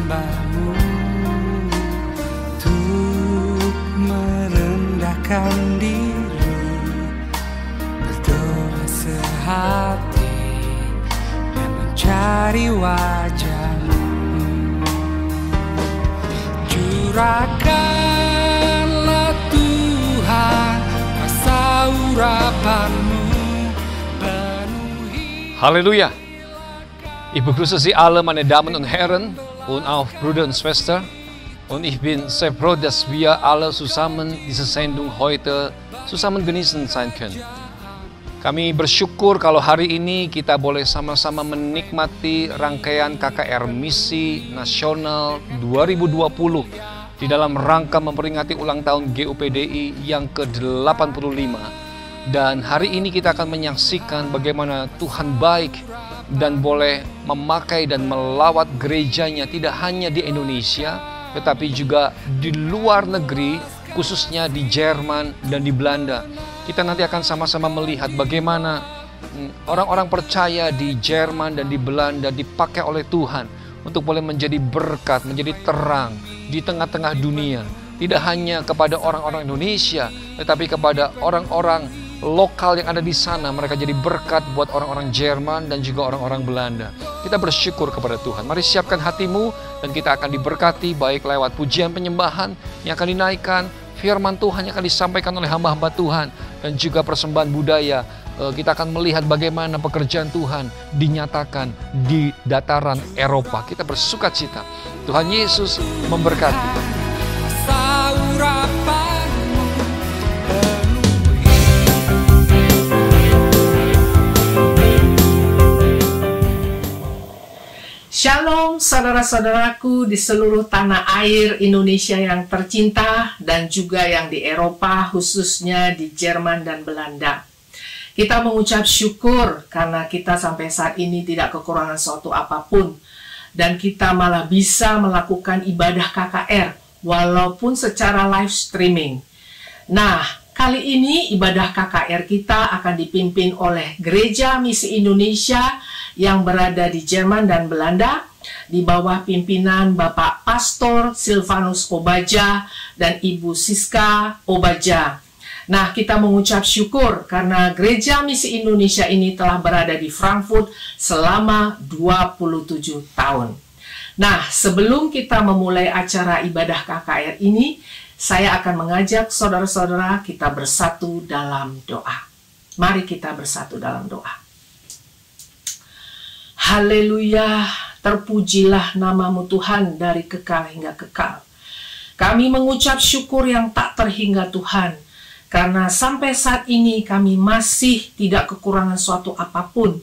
menyembahmu, untuk merendahkan diri, berdoa sehati dan mencari wajah-Mu. Curahkanlah Tuhan rasa urapan-Mu, penuhi. Halleluja! Ich begrüße Sie alle, meine Damen und Herren und auch Brüder und Schwestern. Und ich bin sehr froh, dass wir alle zusammen diese Sendung heute zusammen genießen sein können. Kami bersyukur kalau hari ini kita boleh sama-sama menikmati rangkaian KKR Misi Nasional 2020 di dalam rangka memperingati ulang tahun GUPDI yang ke-85. Dan hari ini kita akan menyaksikan bagaimana Tuhan baik dan boleh memakai dan melawat gerejanya tidak hanya di Indonesia, tetapi juga di luar negeri, khususnya di Jerman dan di Belanda. Kita nanti akan sama-sama melihat bagaimana orang-orang percaya di Jerman dan di Belanda dipakai oleh Tuhan untuk boleh menjadi berkat, menjadi terang di tengah-tengah dunia. Tidak hanya kepada orang-orang Indonesia, tetapi kepada orang-orang lokal yang ada di sana. Mereka jadi berkat buat orang-orang Jerman dan juga orang-orang Belanda. Kita bersyukur kepada Tuhan. Mari siapkan hatimu dan kita akan diberkati baik lewat pujian penyembahan yang akan dinaikkan, firman Tuhan yang akan disampaikan oleh hamba-hamba Tuhan, dan juga persembahan budaya. Kita akan melihat bagaimana pekerjaan Tuhan dinyatakan di dataran Eropa. Kita bersuka cita. Tuhan Yesus memberkati. Shalom saudara-saudaraku di seluruh tanah air Indonesia yang tercinta dan juga yang di Eropa, khususnya di Jerman dan Belanda. Kita mengucap syukur karena kita sampai saat ini tidak kekurangan suatu apapun, dan kita malah bisa melakukan ibadah KKR walaupun secara live streaming. Nah, kali ini ibadah KKR kita akan dipimpin oleh Gereja Misi Indonesia yang berada di Jerman dan Belanda di bawah pimpinan Bapak Pastor Silvanus Obaja dan Ibu Siska Obaja. Nah, kita mengucap syukur karena Gereja Misi Indonesia ini telah berada di Frankfurt selama 27 tahun. Nah, sebelum kita memulai acara ibadah KKR ini, saya akan mengajak saudara-saudara kita bersatu dalam doa. Mari kita bersatu dalam doa. Haleluya, terpujilah namamu Tuhan dari kekal hingga kekal. Kami mengucap syukur yang tak terhingga Tuhan, karena sampai saat ini kami masih tidak kekurangan suatu apapun.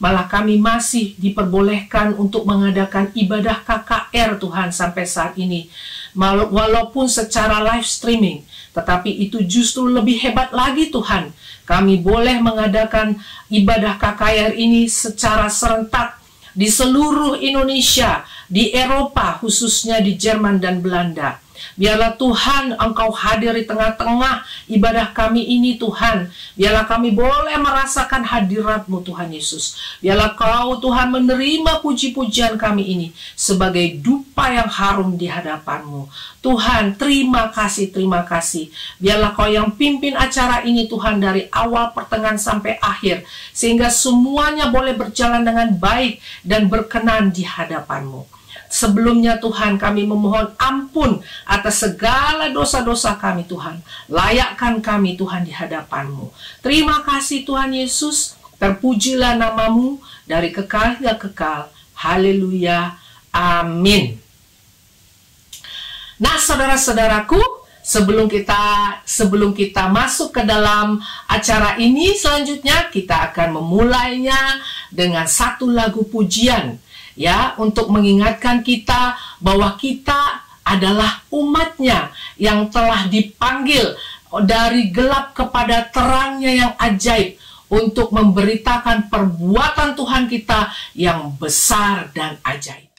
Malah kami masih diperbolehkan untuk mengadakan ibadah KKR Tuhan sampai saat ini. Walaupun secara live streaming, tetapi itu justru lebih hebat lagi Tuhan. Kami boleh mengadakan ibadah KKR ini secara serentak di seluruh Indonesia, di Eropa, khususnya di Jerman dan Belanda. Biarlah Tuhan Engkau hadir di tengah-tengah ibadah kami ini Tuhan. Biarlah kami boleh merasakan hadirat-Mu Tuhan Yesus. Biarlah Kau Tuhan menerima puji-pujian kami ini sebagai dupa yang harum di hadapan-Mu. Tuhan, terima kasih, terima kasih. Biarlah Kau yang pimpin acara ini Tuhan dari awal, pertengahan sampai akhir, sehingga semuanya boleh berjalan dengan baik dan berkenan di hadapan-Mu. Sebelumnya Tuhan, kami memohon ampun atas segala dosa-dosa kami Tuhan. Layakkan kami Tuhan di hadapan-Mu. Terima kasih Tuhan Yesus. Terpujilah namamu dari kekal hingga kekal. Haleluya. Amin. Nah, saudara-saudaraku, sebelum kita masuk ke dalam acara ini, selanjutnya kita akan memulainya dengan satu lagu pujian, ya, untuk mengingatkan kita bahwa kita adalah umatnya yang telah dipanggil dari gelap kepada terangnya yang ajaib, untuk memberitakan perbuatan Tuhan kita yang besar dan ajaib.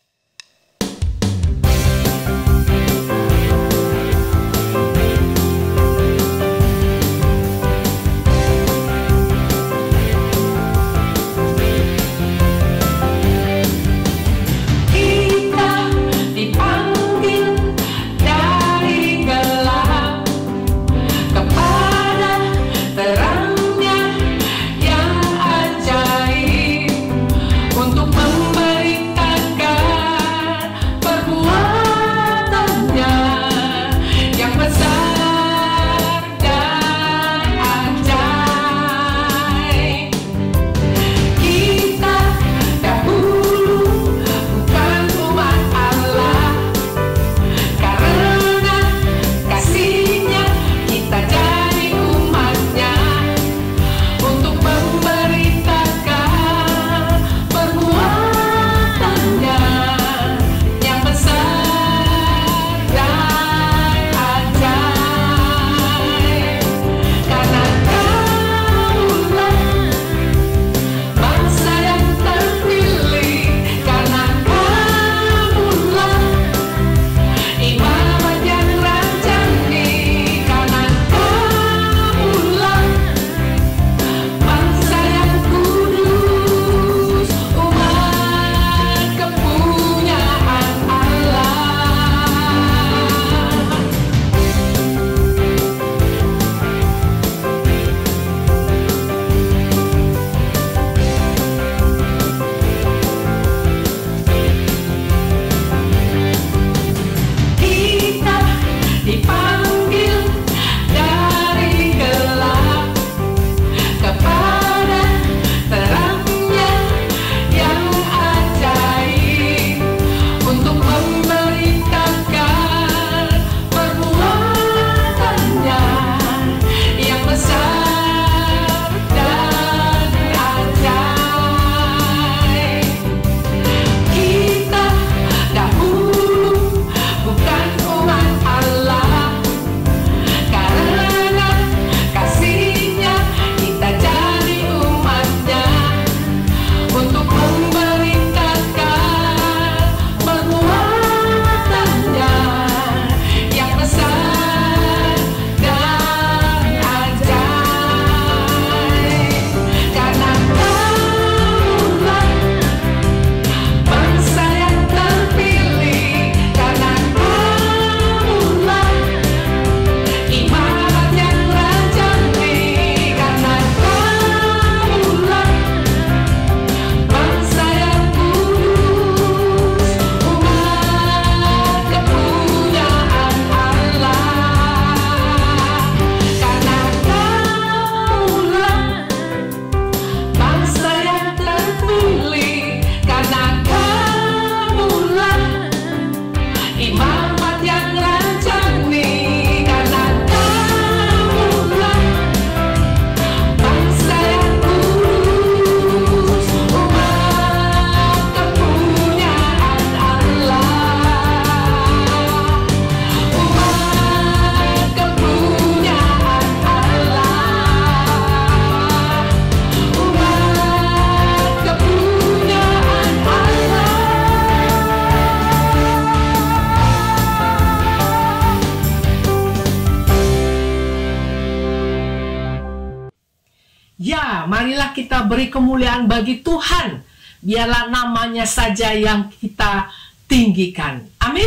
Ya, marilah kita beri kemuliaan bagi Tuhan. Biarlah namanya saja yang kita tinggikan. Amin.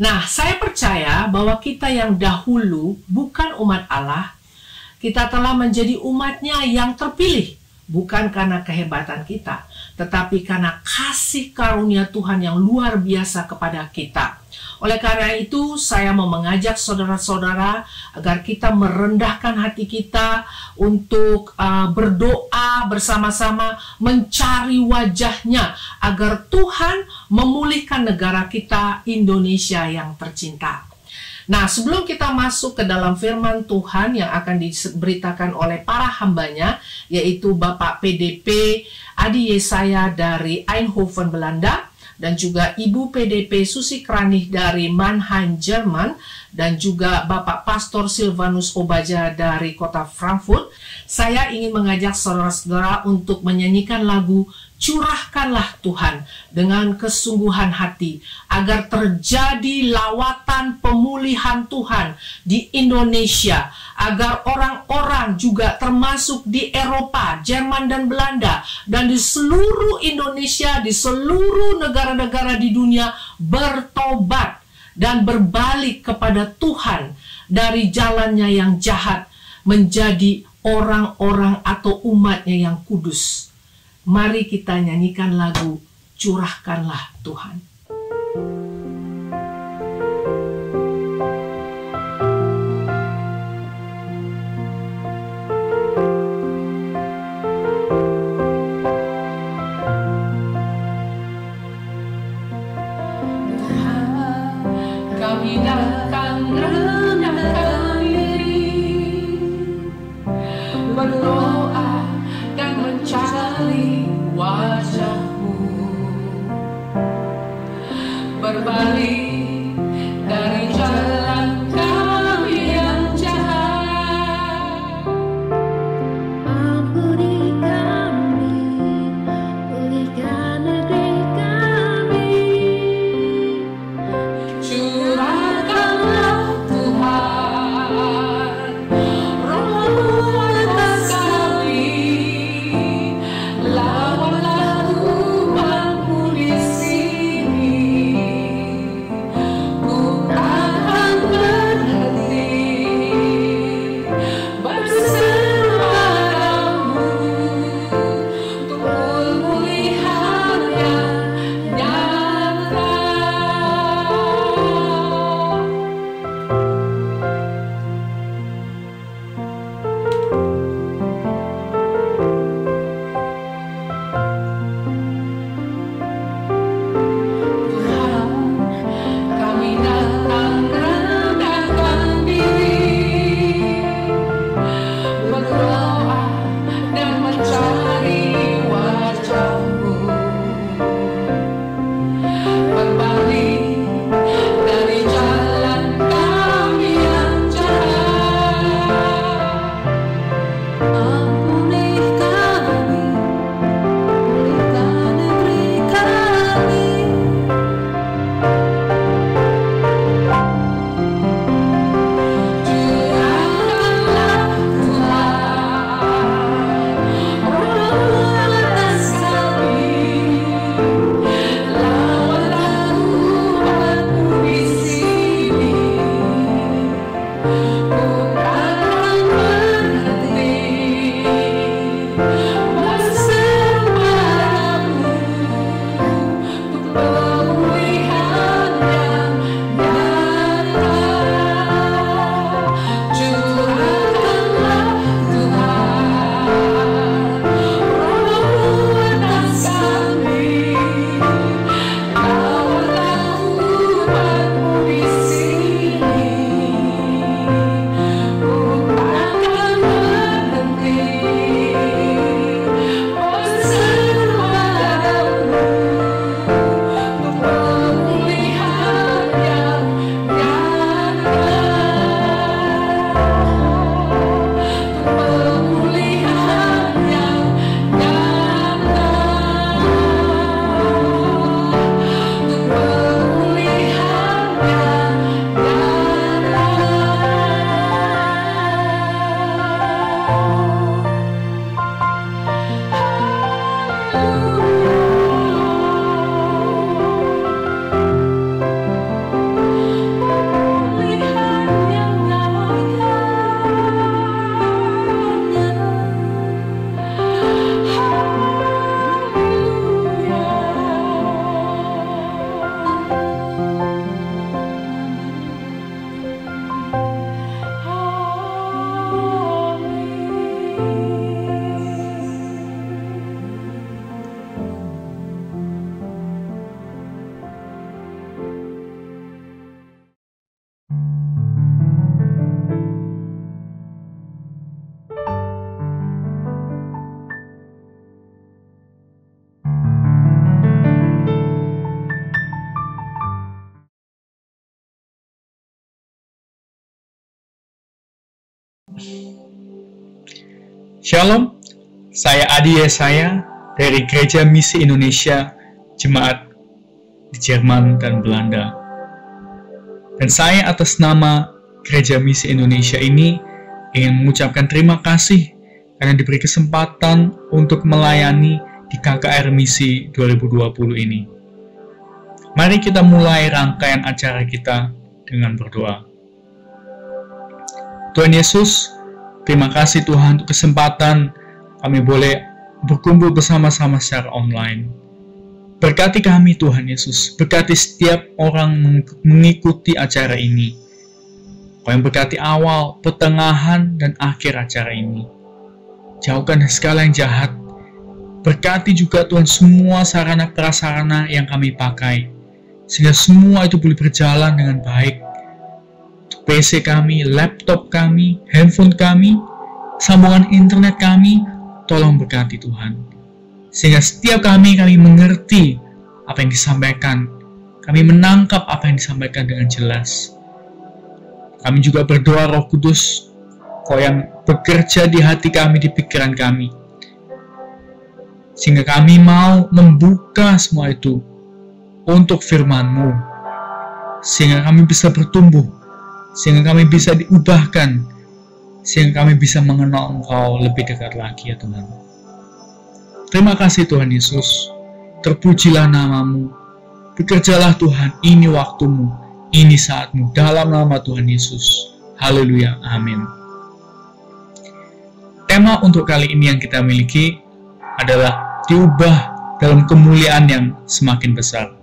Nah, saya percaya bahwa kita yang dahulu bukan umat Allah, kita telah menjadi umatnya yang terpilih. Bukan karena kehebatan kita, tetapi karena kasih karunia Tuhan yang luar biasa kepada kita. Oleh karena itu, saya mau mengajak saudara-saudara agar kita merendahkan hati kita untuk berdoa bersama-sama, mencari wajahnya, agar Tuhan memulihkan negara kita, Indonesia yang tercinta. Nah, sebelum kita masuk ke dalam firman Tuhan yang akan diberitakan oleh para hambanya, yaitu Bapak PDP Adi Yesaya dari Eindhoven, Belanda, dan juga Ibu PDP Susi Kranih dari Mannheim, Jerman, dan juga Bapak Pastor Silvanus Obaja dari kota Frankfurt. Saya ingin mengajak saudara-saudara untuk menyanyikan lagu Curahkanlah Tuhan dengan kesungguhan hati, agar terjadi lawatan pemulihan Tuhan di Indonesia, agar orang-orang juga termasuk di Eropa, Jerman dan Belanda, dan di seluruh Indonesia, di seluruh negara-negara di dunia bertobat dan berbalik kepada Tuhan dari jalannya yang jahat, menjadi orang-orang atau umatnya yang kudus. Mari kita nyanyikan lagu Curahkanlah Tuhan. Kami datang rendahkan diri, berdoa dan mencari wajah-Mu, berbalik dari jalan kami yang jahat. Ampuni kami, pulihkan negeri kami. Curahkanlah Tuhan Shalom, saya Adi Yesaya dari Gereja Misi Indonesia, Jemaat di Jerman dan Belanda. Dan saya atas nama Gereja Misi Indonesia ini ingin mengucapkan terima kasih karena diberi kesempatan untuk melayani di KKR Misi 2020 ini. Mari kita mulai rangkaian acara kita dengan berdoa. Tuhan Yesus, terima kasih Tuhan untuk kesempatan kami boleh berkumpul bersama-sama secara online. Berkati kami Tuhan Yesus, berkati setiap orang mengikuti acara ini. Kau yang berkati awal, pertengahan, dan akhir acara ini. Jauhkan segala yang jahat. Berkati juga Tuhan semua sarana prasarana yang kami pakai, sehingga semua itu boleh berjalan dengan baik. PC kami, laptop kami, handphone kami, sambungan internet kami, tolong berkati Tuhan. Sehingga setiap kami mengerti apa yang disampaikan, kami menangkap apa yang disampaikan dengan jelas. Kami juga berdoa Roh Kudus, Kau yang bekerja di hati kami, di pikiran kami. Sehingga kami mau membuka semua itu untuk firman-Mu. Sehingga kami bisa bertumbuh, sehingga kami bisa diubahkan, sehingga kami bisa mengenal Engkau lebih dekat lagi ya Tuhan. Terima kasih Tuhan Yesus, terpujilah nama-Mu, bekerjalah Tuhan, ini waktu-Mu, ini saat-Mu, dalam nama Tuhan Yesus. Haleluya, amin. Tema untuk kali ini yang kita miliki adalah diubah dalam kemuliaan yang semakin besar.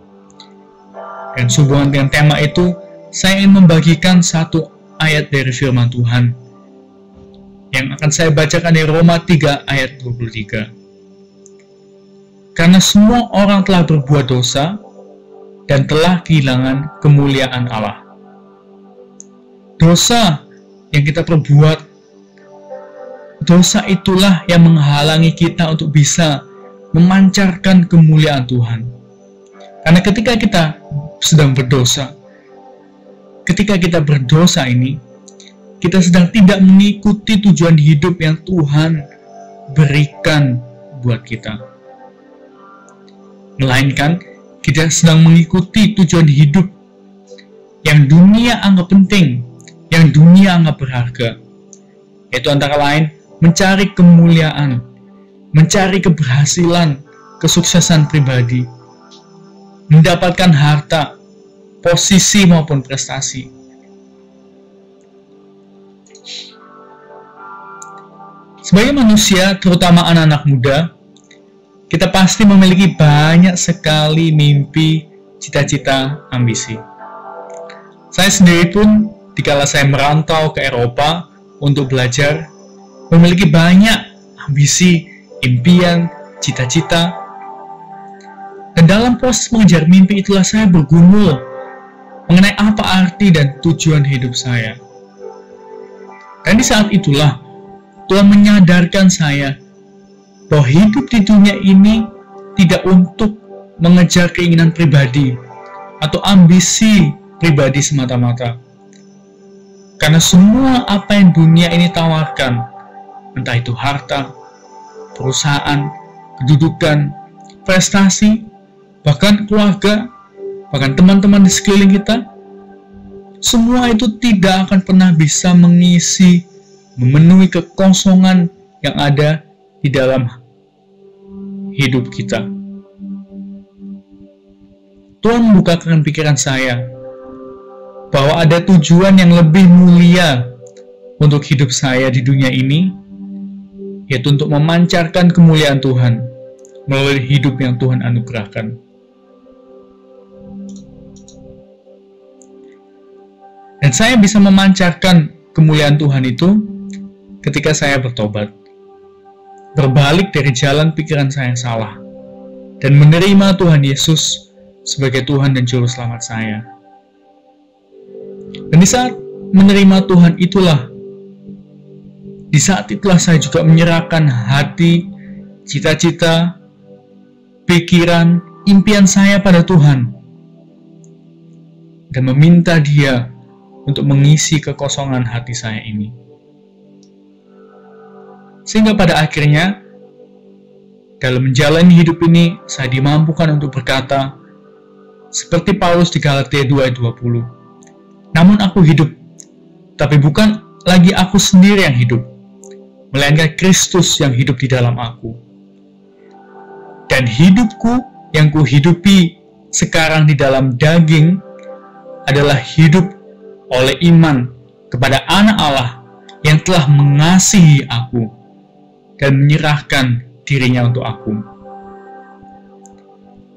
Dan sehubungan dengan tema itu, saya ingin membagikan satu ayat dari firman Tuhan yang akan saya bacakan dari Roma 3 ayat 23. Karena semua orang telah berbuat dosa dan telah kehilangan kemuliaan Allah. Dosa yang kita perbuat, dosa itulah yang menghalangi kita untuk bisa memancarkan kemuliaan Tuhan. Karena ketika kita sedang berdosa, ketika kita berdosa ini, kita sedang tidak mengikuti tujuan hidup yang Tuhan berikan buat kita. Melainkan, kita sedang mengikuti tujuan hidup yang dunia anggap penting, yang dunia anggap berharga. Yaitu antara lain, mencari kemuliaan, mencari keberhasilan, kesuksesan pribadi, mendapatkan harta, posisi maupun prestasi. Sebagai manusia, terutama anak-anak muda, kita pasti memiliki banyak sekali mimpi, cita-cita, ambisi. Saya sendiri pun, dikala saya merantau ke Eropa untuk belajar, memiliki banyak ambisi, impian, cita-cita. Dan dalam proses mengejar mimpi itulah saya bergumul mengenai apa arti dan tujuan hidup saya. Dan di saat itulah Tuhan menyadarkan saya bahwa hidup di dunia ini tidak untuk mengejar keinginan pribadi atau ambisi pribadi semata-mata. Karena semua apa yang dunia ini tawarkan, entah itu harta, perusahaan, kedudukan, prestasi, bahkan keluarga, bahkan teman-teman di sekeliling kita, semua itu tidak akan pernah bisa mengisi, memenuhi kekosongan yang ada di dalam hidup kita. Tuhan membukakan pikiran saya bahwa ada tujuan yang lebih mulia untuk hidup saya di dunia ini, yaitu untuk memancarkan kemuliaan Tuhan melalui hidup yang Tuhan anugerahkan. Dan saya bisa memancarkan kemuliaan Tuhan itu ketika saya bertobat, berbalik dari jalan pikiran saya yang salah, dan menerima Tuhan Yesus sebagai Tuhan dan Juru Selamat saya. Dan di saat menerima Tuhan itulah, di saat itulah saya juga menyerahkan hati, cita-cita, pikiran, impian saya pada Tuhan, dan meminta Dia untuk mengisi kekosongan hati saya ini. Sehingga pada akhirnya, dalam menjalani hidup ini, saya dimampukan untuk berkata, seperti Paulus di Galatia 2 ayat 20, namun aku hidup, tapi bukan lagi aku sendiri yang hidup, melainkan Kristus yang hidup di dalam aku. Dan hidupku yang kuhidupi sekarang di dalam daging adalah hidup oleh iman kepada Anak Allah yang telah mengasihi aku dan menyerahkan dirinya untuk aku.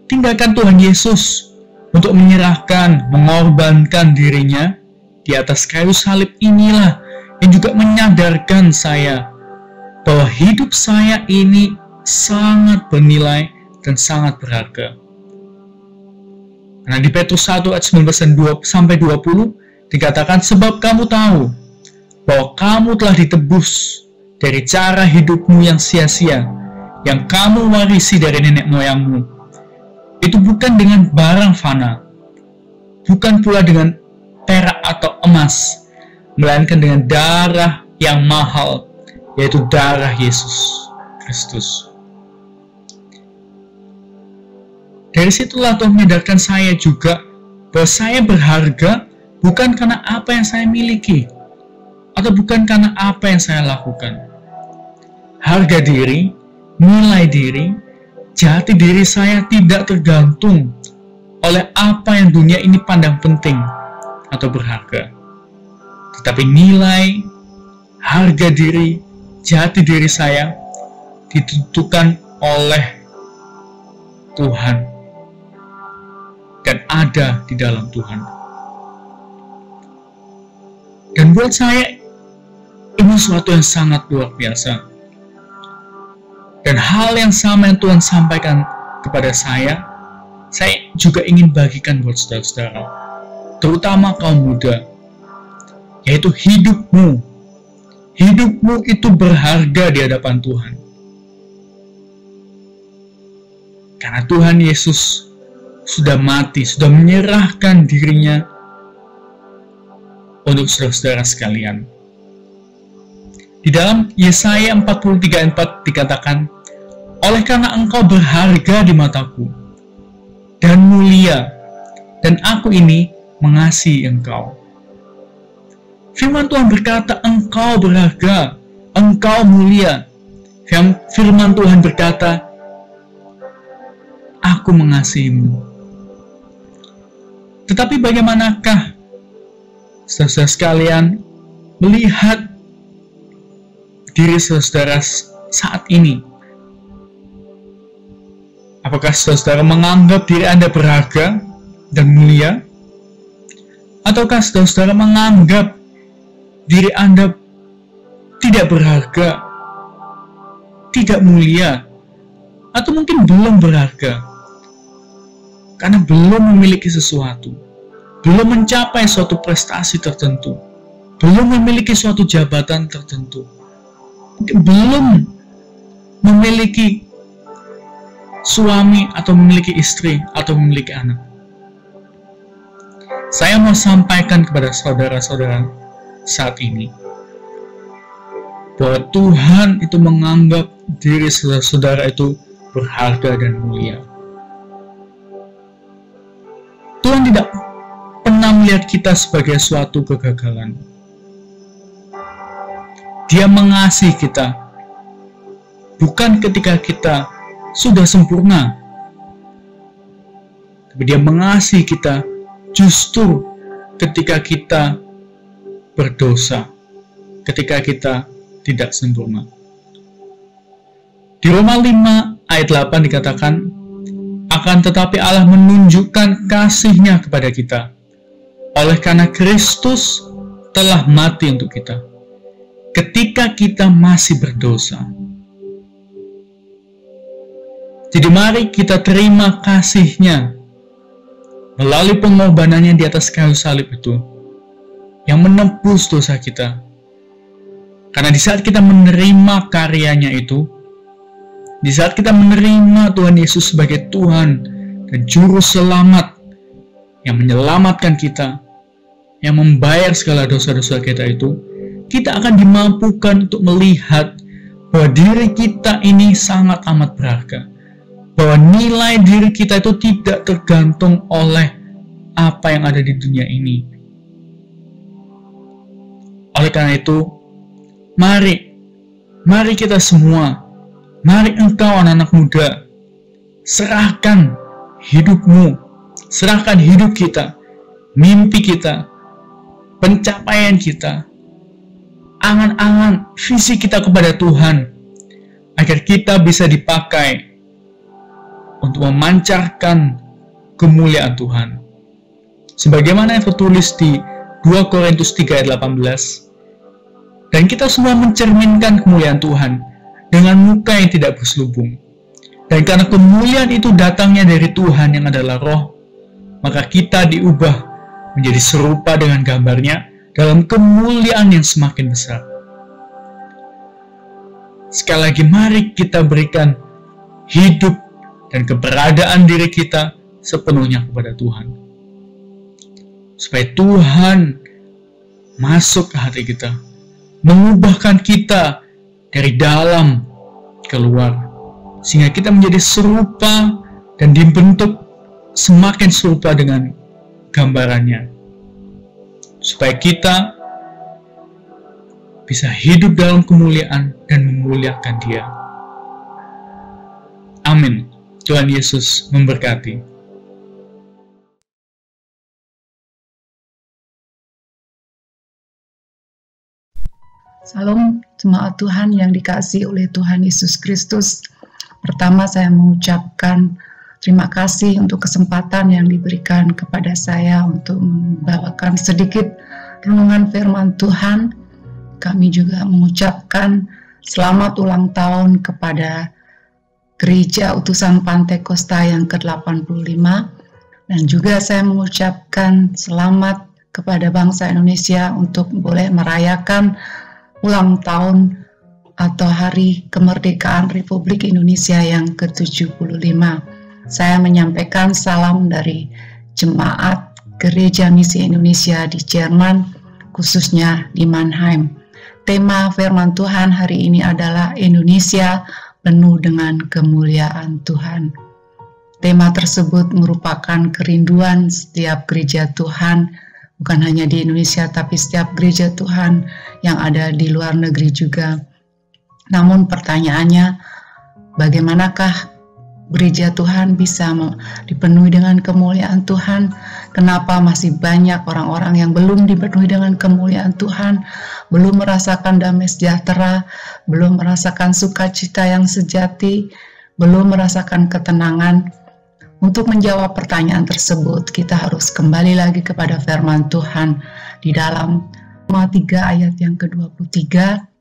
Tindakan Tuhan Yesus untuk menyerahkan, mengorbankan dirinya di atas kayu salib inilah yang juga menyadarkan saya bahwa hidup saya ini sangat bernilai dan sangat berharga. Karena di Petrus 1 ayat 19-20 dikatakan, sebab kamu tahu bahwa kamu telah ditebus dari cara hidupmu yang sia-sia, yang kamu warisi dari nenek moyangmu. Itu bukan dengan barang fana, bukan pula dengan perak atau emas, melainkan dengan darah yang mahal, yaitu darah Yesus Kristus. Dari situlah Tuhan menyadarkan saya juga bahwa saya berharga bukan karena apa yang saya miliki, atau bukan karena apa yang saya lakukan. Harga diri, nilai diri, jati diri saya tidak tergantung oleh apa yang dunia ini pandang penting atau berharga. Tetapi nilai, harga diri, jati diri saya ditentukan oleh Tuhan dan ada di dalam Tuhan. Dan buat saya ini sesuatu yang sangat luar biasa. Dan hal yang sama yang Tuhan sampaikan kepada saya juga ingin bagikan buat saudara-saudara, terutama kaum muda, yaitu hidupmu itu berharga di hadapan Tuhan. Karena Tuhan Yesus sudah mati, sudah menyerahkan dirinya untuk saudara-saudara sekalian. Di dalam Yesaya 43:4 dikatakan, oleh karena engkau berharga di mataku dan mulia, dan aku ini mengasihi engkau. Firman Tuhan berkata, engkau berharga, engkau mulia. Firman Tuhan berkata, aku mengasihimu. Tetapi bagaimanakah saudara sekalian melihat diri saudara saat ini? Apakah saudara menganggap diri Anda berharga dan mulia? Ataukah saudara menganggap diri Anda tidak berharga, tidak mulia, atau mungkin belum berharga? Karena belum memiliki sesuatu, belum mencapai suatu prestasi tertentu, belum memiliki suatu jabatan tertentu, mungkin belum memiliki suami atau memiliki istri atau memiliki anak. Saya mau sampaikan kepada saudara-saudara saat ini bahwa Tuhan itu menganggap diri saudara itu berharga dan mulia. Tuhan tidak pernah melihat kita sebagai suatu kegagalan. Dia mengasihi kita bukan ketika kita sudah sempurna, tapi Dia mengasihi kita justru ketika kita berdosa, ketika kita tidak sempurna. Di Roma 5 ayat 8 dikatakan, akan tetapi Allah menunjukkan kasih-Nya kepada kita, oleh karena Kristus telah mati untuk kita, ketika kita masih berdosa. Jadi mari kita terima kasih-Nya melalui pengorbanannya di atas kayu salib itu, yang menebus dosa kita. Karena di saat kita menerima karyanya itu, di saat kita menerima Tuhan Yesus sebagai Tuhan dan Juru Selamat yang menyelamatkan kita, yang membayar segala dosa-dosa kita itu, kita akan dimampukan untuk melihat bahwa diri kita ini sangat amat berharga, bahwa nilai diri kita itu tidak tergantung oleh apa yang ada di dunia ini. Oleh karena itu, mari kita semua, mari engkau anak-anak muda, serahkan hidupmu, serahkan hidup kita, mimpi kita, pencapaian kita, angan-angan, visi kita kepada Tuhan, agar kita bisa dipakai untuk memancarkan kemuliaan Tuhan. Sebagaimana yang tertulis di 2 Korintus 3 ayat 18, dan kita semua mencerminkan kemuliaan Tuhan dengan muka yang tidak berselubung. Dan karena kemuliaan itu datangnya dari Tuhan yang adalah Roh, maka kita diubah menjadi serupa dengan gambarnya dalam kemuliaan yang semakin besar. Sekali lagi, mari kita berikan hidup dan keberadaan diri kita sepenuhnya kepada Tuhan, supaya Tuhan masuk ke hati kita, mengubahkan kita dari dalam keluar, sehingga kita menjadi serupa dan dibentuk semakin serupa dengan gambarannya, supaya kita bisa hidup dalam kemuliaan dan memuliakan Dia. Amin. Tuhan Yesus memberkati. Salam jemaat Tuhan yang dikasihi oleh Tuhan Yesus Kristus. Pertama, saya mengucapkan terima kasih untuk kesempatan yang diberikan kepada saya untuk membawakan sedikit renungan firman Tuhan. Kami juga mengucapkan selamat ulang tahun kepada Gereja Utusan Pantekosta yang ke-85, dan juga saya mengucapkan selamat kepada bangsa Indonesia untuk boleh merayakan ulang tahun atau Hari Kemerdekaan Republik Indonesia yang ke-75. Saya menyampaikan salam dari Jemaat Gereja Misi Indonesia di Jerman, khususnya di Mannheim. Tema firman Tuhan hari ini adalah Indonesia penuh dengan kemuliaan Tuhan. Tema tersebut merupakan kerinduan setiap gereja Tuhan, bukan hanya di Indonesia, tapi setiap gereja Tuhan yang ada di luar negeri juga. Namun pertanyaannya, bagaimanakah gereja Tuhan bisa dipenuhi dengan kemuliaan Tuhan? Kenapa masih banyak orang-orang yang belum dipenuhi dengan kemuliaan Tuhan, belum merasakan damai sejahtera, belum merasakan sukacita yang sejati, belum merasakan ketenangan? Untuk menjawab pertanyaan tersebut, kita harus kembali lagi kepada firman Tuhan. Di dalam Roma 3 ayat yang ke-23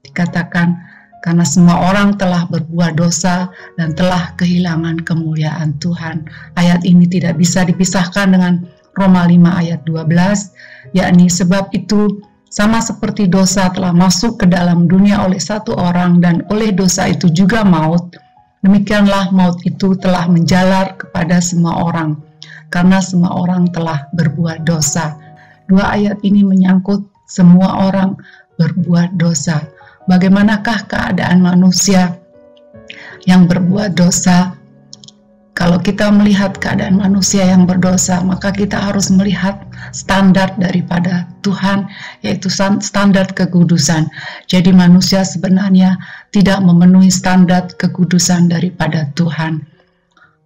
dikatakan, karena semua orang telah berbuat dosa dan telah kehilangan kemuliaan Tuhan. Ayat ini tidak bisa dipisahkan dengan Roma 5 ayat 12, yakni sebab itu sama seperti dosa telah masuk ke dalam dunia oleh satu orang dan oleh dosa itu juga maut, demikianlah maut itu telah menjalar kepada semua orang, karena semua orang telah berbuat dosa. Dua ayat ini menyangkut semua orang berbuat dosa. Bagaimanakah keadaan manusia yang berbuat dosa? Kalau kita melihat keadaan manusia yang berdosa, maka kita harus melihat standar daripada Tuhan, yaitu standar kekudusan. Jadi manusia sebenarnya tidak memenuhi standar kekudusan daripada Tuhan.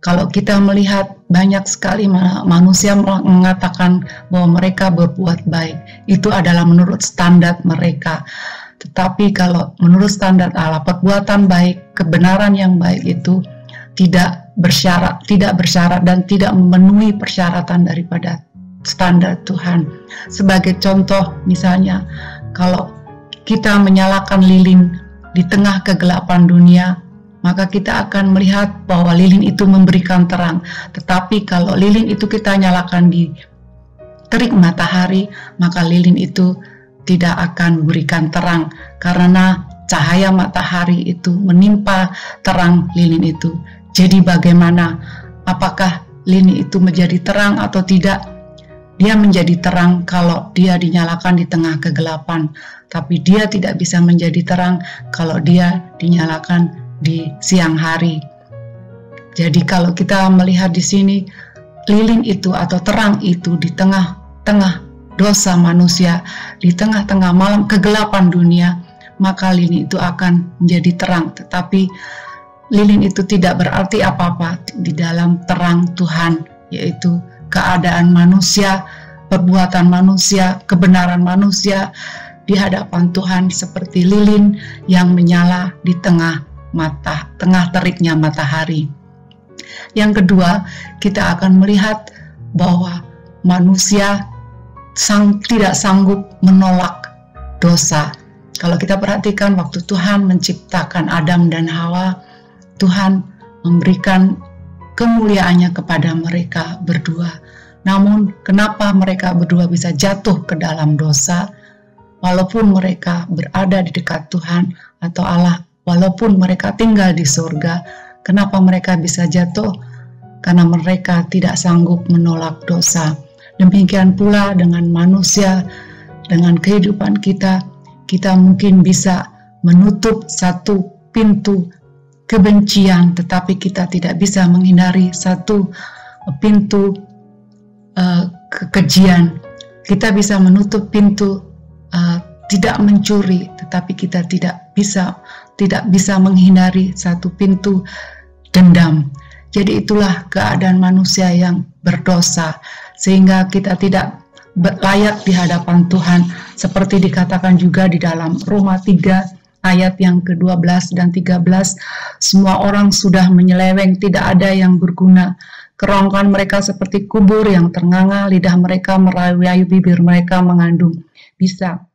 Kalau kita melihat banyak sekali manusia mengatakan bahwa mereka berbuat baik, itu adalah menurut standar mereka. Tetapi kalau menurut standar Allah, perbuatan baik, kebenaran yang baik itu tidak bersyarat dan tidak memenuhi persyaratan daripada standar Tuhan. Sebagai contoh, misalnya kalau kita menyalakan lilin di tengah kegelapan dunia, maka kita akan melihat bahwa lilin itu memberikan terang. Tetapi kalau lilin itu kita nyalakan di terik matahari, maka lilin itu tidak akan memberikan terang, karena cahaya matahari itu menimpa terang lilin itu. Jadi bagaimana? Apakah lilin itu menjadi terang atau tidak? Dia menjadi terang kalau dia dinyalakan di tengah kegelapan, tapi dia tidak bisa menjadi terang kalau dia dinyalakan di siang hari. Jadi kalau kita melihat di sini, lilin itu atau terang itu di tengah-tengah dosa manusia, di tengah-tengah malam kegelapan dunia, maka lilin itu akan menjadi terang. Tetapi lilin itu tidak berarti apa-apa di dalam terang Tuhan, yaitu keadaan manusia, perbuatan manusia, kebenaran manusia di hadapan Tuhan seperti lilin yang menyala di tengah teriknya matahari. Yang kedua, kita akan melihat bahwa manusia tidak sanggup menolak dosa. Kalau kita perhatikan waktu Tuhan menciptakan Adam dan Hawa, Tuhan memberikan kemuliaannya kepada mereka berdua. Namun kenapa mereka berdua bisa jatuh ke dalam dosa? Walaupun mereka berada di dekat Tuhan atau Allah, walaupun mereka tinggal di surga, kenapa mereka bisa jatuh? Karena mereka tidak sanggup menolak dosa. Demikian pula dengan manusia, dengan kehidupan kita mungkin bisa menutup satu pintu kebencian, tetapi kita tidak bisa menghindari satu pintu kekejian. Kita bisa menutup pintu tidak mencuri, tetapi kita tidak bisa menghindari satu pintu dendam. Jadi itulah keadaan manusia yang berdosa, sehingga kita tidak layak di hadapan Tuhan, seperti dikatakan juga di dalam Roma 3 ayat yang ke-12 dan 13, semua orang sudah menyeleweng, tidak ada yang berguna. Kerongkongan mereka seperti kubur yang ternganga, lidah mereka merayu-rayu, bibir mereka mengandung bisa.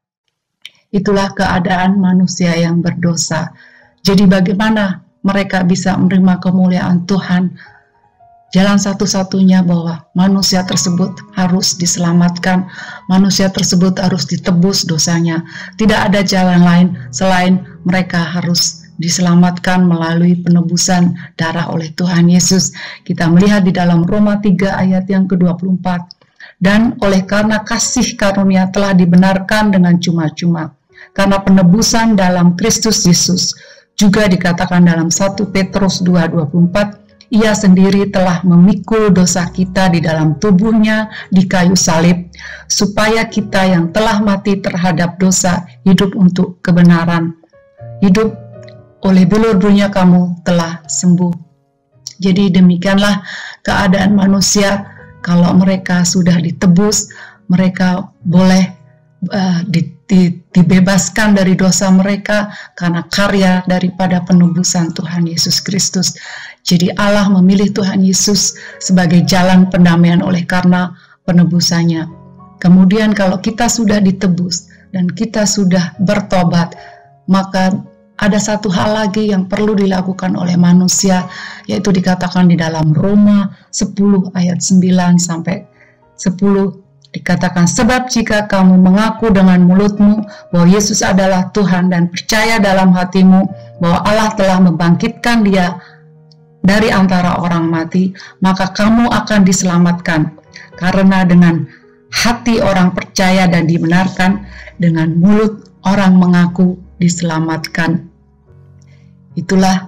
Itulah keadaan manusia yang berdosa. Jadi bagaimana mereka bisa menerima kemuliaan Tuhan? Jalan satu-satunya bahwa manusia tersebut harus diselamatkan, manusia tersebut harus ditebus dosanya. Tidak ada jalan lain selain mereka harus diselamatkan melalui penebusan darah oleh Tuhan Yesus. Kita melihat di dalam Roma 3 ayat yang ke-24. Dan oleh karena kasih karunia telah dibenarkan dengan cuma-cuma, karena penebusan dalam Kristus Yesus, juga dikatakan dalam 1 Petrus 2:24, Ia sendiri telah memikul dosa kita di dalam tubuhnya di kayu salib, supaya kita yang telah mati terhadap dosa hidup untuk kebenaran. Hidup oleh bilur-bilurnya kamu telah sembuh. Jadi demikianlah keadaan manusia. Kalau mereka sudah ditebus, mereka boleh dibebaskan dari dosa mereka karena karya daripada penebusan Tuhan Yesus Kristus. Jadi Allah memilih Tuhan Yesus sebagai jalan pendamaian oleh karena penebusannya. Kemudian kalau kita sudah ditebus dan kita sudah bertobat, maka ada satu hal lagi yang perlu dilakukan oleh manusia, yaitu dikatakan di dalam Roma 10 ayat 9 sampai 10. Dikatakan, sebab jika kamu mengaku dengan mulutmu bahwa Yesus adalah Tuhan dan percaya dalam hatimu bahwa Allah telah membangkitkan Dia dari antara orang mati, maka kamu akan diselamatkan. Karena dengan hati orang percaya dan dibenarkan, dengan mulut orang mengaku diselamatkan. Itulah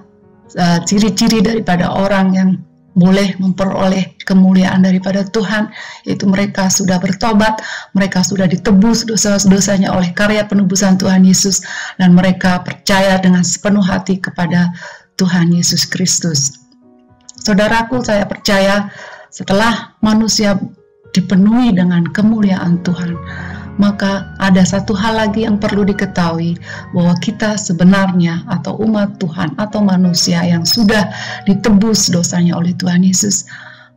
ciri-ciri daripada orang yang boleh memperoleh kemuliaan daripada Tuhan, yaitu mereka sudah bertobat, mereka sudah ditebus dosa-dosanya oleh karya penebusan Tuhan Yesus, dan mereka percaya dengan sepenuh hati kepada Tuhan Yesus Kristus. Saudaraku, saya percaya setelah manusia dipenuhi dengan kemuliaan Tuhan, maka ada satu hal lagi yang perlu diketahui, bahwa kita sebenarnya atau umat Tuhan atau manusia yang sudah ditebus dosanya oleh Tuhan Yesus,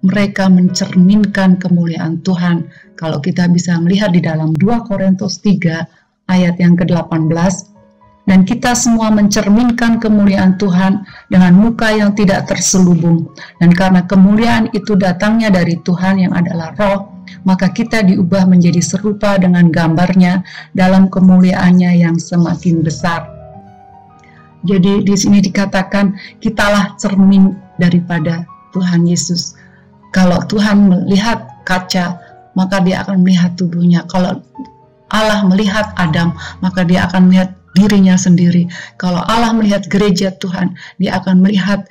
mereka mencerminkan kemuliaan Tuhan. Kalau kita bisa melihat di dalam 2 Korintus 3 ayat yang ke-18, dan kita semua mencerminkan kemuliaan Tuhan dengan muka yang tidak terselubung, dan karena kemuliaan itu datangnya dari Tuhan yang adalah Roh, maka kita diubah menjadi serupa dengan gambarnya dalam kemuliaannya yang semakin besar. Jadi di sini dikatakan kitalah cermin daripada Tuhan Yesus. Kalau Tuhan melihat kaca, maka dia akan melihat tubuhnya. Kalau Allah melihat Adam, maka dia akan melihat dirinya sendiri. Kalau Allah melihat gereja Tuhan, dia akan melihat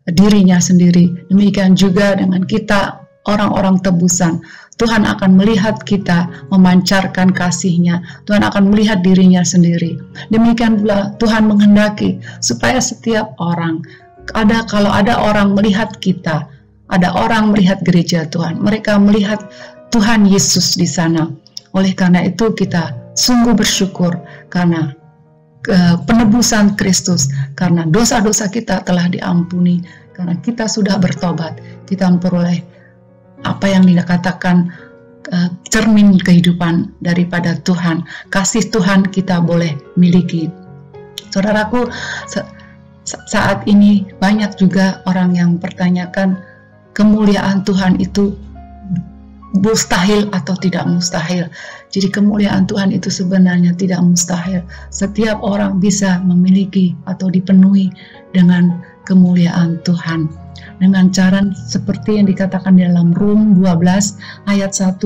dirinya sendiri. Demikian juga dengan kita, orang-orang tebusan. Tuhan akan melihat kita memancarkan kasih-Nya. Tuhan akan melihat dirinya sendiri. Demikian pula Tuhan menghendaki supaya setiap orang, kalau ada orang melihat kita, ada orang melihat gereja Tuhan, mereka melihat Tuhan Yesus di sana. Oleh karena itu kita sungguh bersyukur karena penebusan Kristus, karena dosa-dosa kita telah diampuni, karena kita sudah bertobat, kita memperoleh apa yang dikatakan cermin kehidupan daripada Tuhan. Kasih Tuhan kita boleh miliki. Saudaraku, saat ini banyak juga orang yang pertanyakan kemuliaan Tuhan itu mustahil atau tidak mustahil. Jadi kemuliaan Tuhan itu sebenarnya tidak mustahil. Setiap orang bisa memiliki atau dipenuhi dengan kemuliaan Tuhan, dengan cara seperti yang dikatakan di dalam Rum 12 ayat 1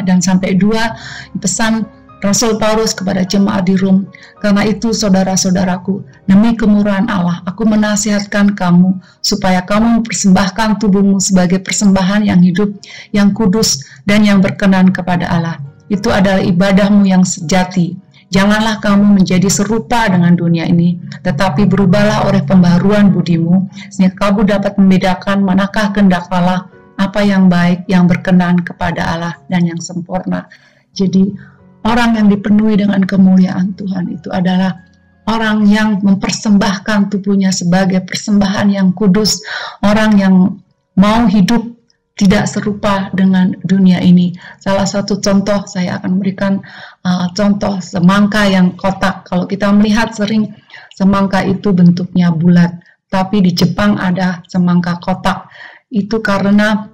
dan sampai 2, pesan Rasul Paulus kepada jemaat di Rum. Karena itu saudara-saudaraku, demi kemurahan Allah, aku menasihatkan kamu supaya kamu mempersembahkan tubuhmu sebagai persembahan yang hidup, yang kudus, dan yang berkenan kepada Allah. Itu adalah ibadahmu yang sejati. Janganlah kamu menjadi serupa dengan dunia ini, tetapi berubahlah oleh pembaharuan budimu, sehingga kamu dapat membedakan manakah kehendak Allah, apa yang baik, yang berkenan kepada Allah, dan yang sempurna. Jadi, orang yang dipenuhi dengan kemuliaan Tuhan itu adalah orang yang mempersembahkan tubuhnya sebagai persembahan yang kudus, orang yang mau hidup tidak serupa dengan dunia ini. Salah satu contoh saya akan memberikan contoh semangka yang kotak. Kalau kita melihat sering semangka itu bentuknya bulat, tapi di Jepang ada semangka kotak. Itu karena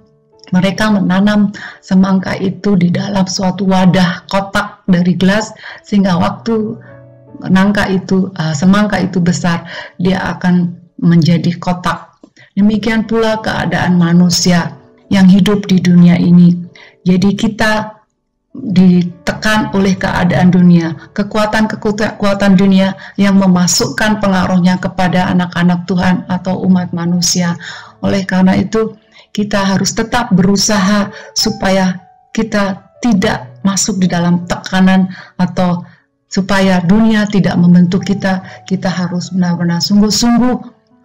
mereka menanam semangka itu di dalam suatu wadah kotak dari gelas, sehingga waktu semangka itu besar, dia akan menjadi kotak. Demikian pula keadaan manusia yang hidup di dunia ini. Jadi kita ditekan oleh keadaan dunia, kekuatan dunia yang memasukkan pengaruhnya kepada anak-anak Tuhan atau umat manusia. Oleh karena itu, kita harus tetap berusaha supaya kita tidak masuk di dalam tekanan atau supaya dunia tidak membentuk kita. Kita harus benar-benar sungguh-sungguh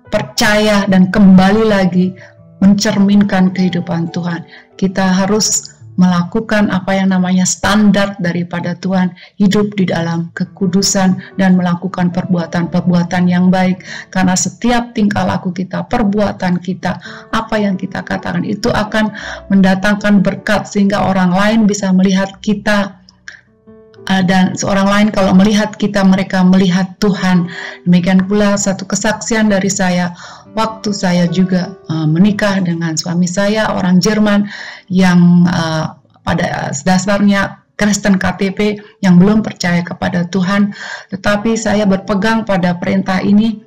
percaya dan kembali lagi mencerminkan kehidupan Tuhan. Kita harus melakukan apa yang namanya standar daripada Tuhan, hidup di dalam kekudusan dan melakukan perbuatan-perbuatan yang baik. Karena setiap tingkah laku kita, perbuatan kita, apa yang kita katakan itu akan mendatangkan berkat sehingga orang lain bisa melihat kita. Dan seorang lain kalau melihat kita, mereka melihat Tuhan. Demikian pula satu kesaksian dari saya, waktu saya juga menikah dengan suami saya, orang Jerman yang pada dasarnya Kristen KTP, yang belum percaya kepada Tuhan, tetapi saya berpegang pada perintah ini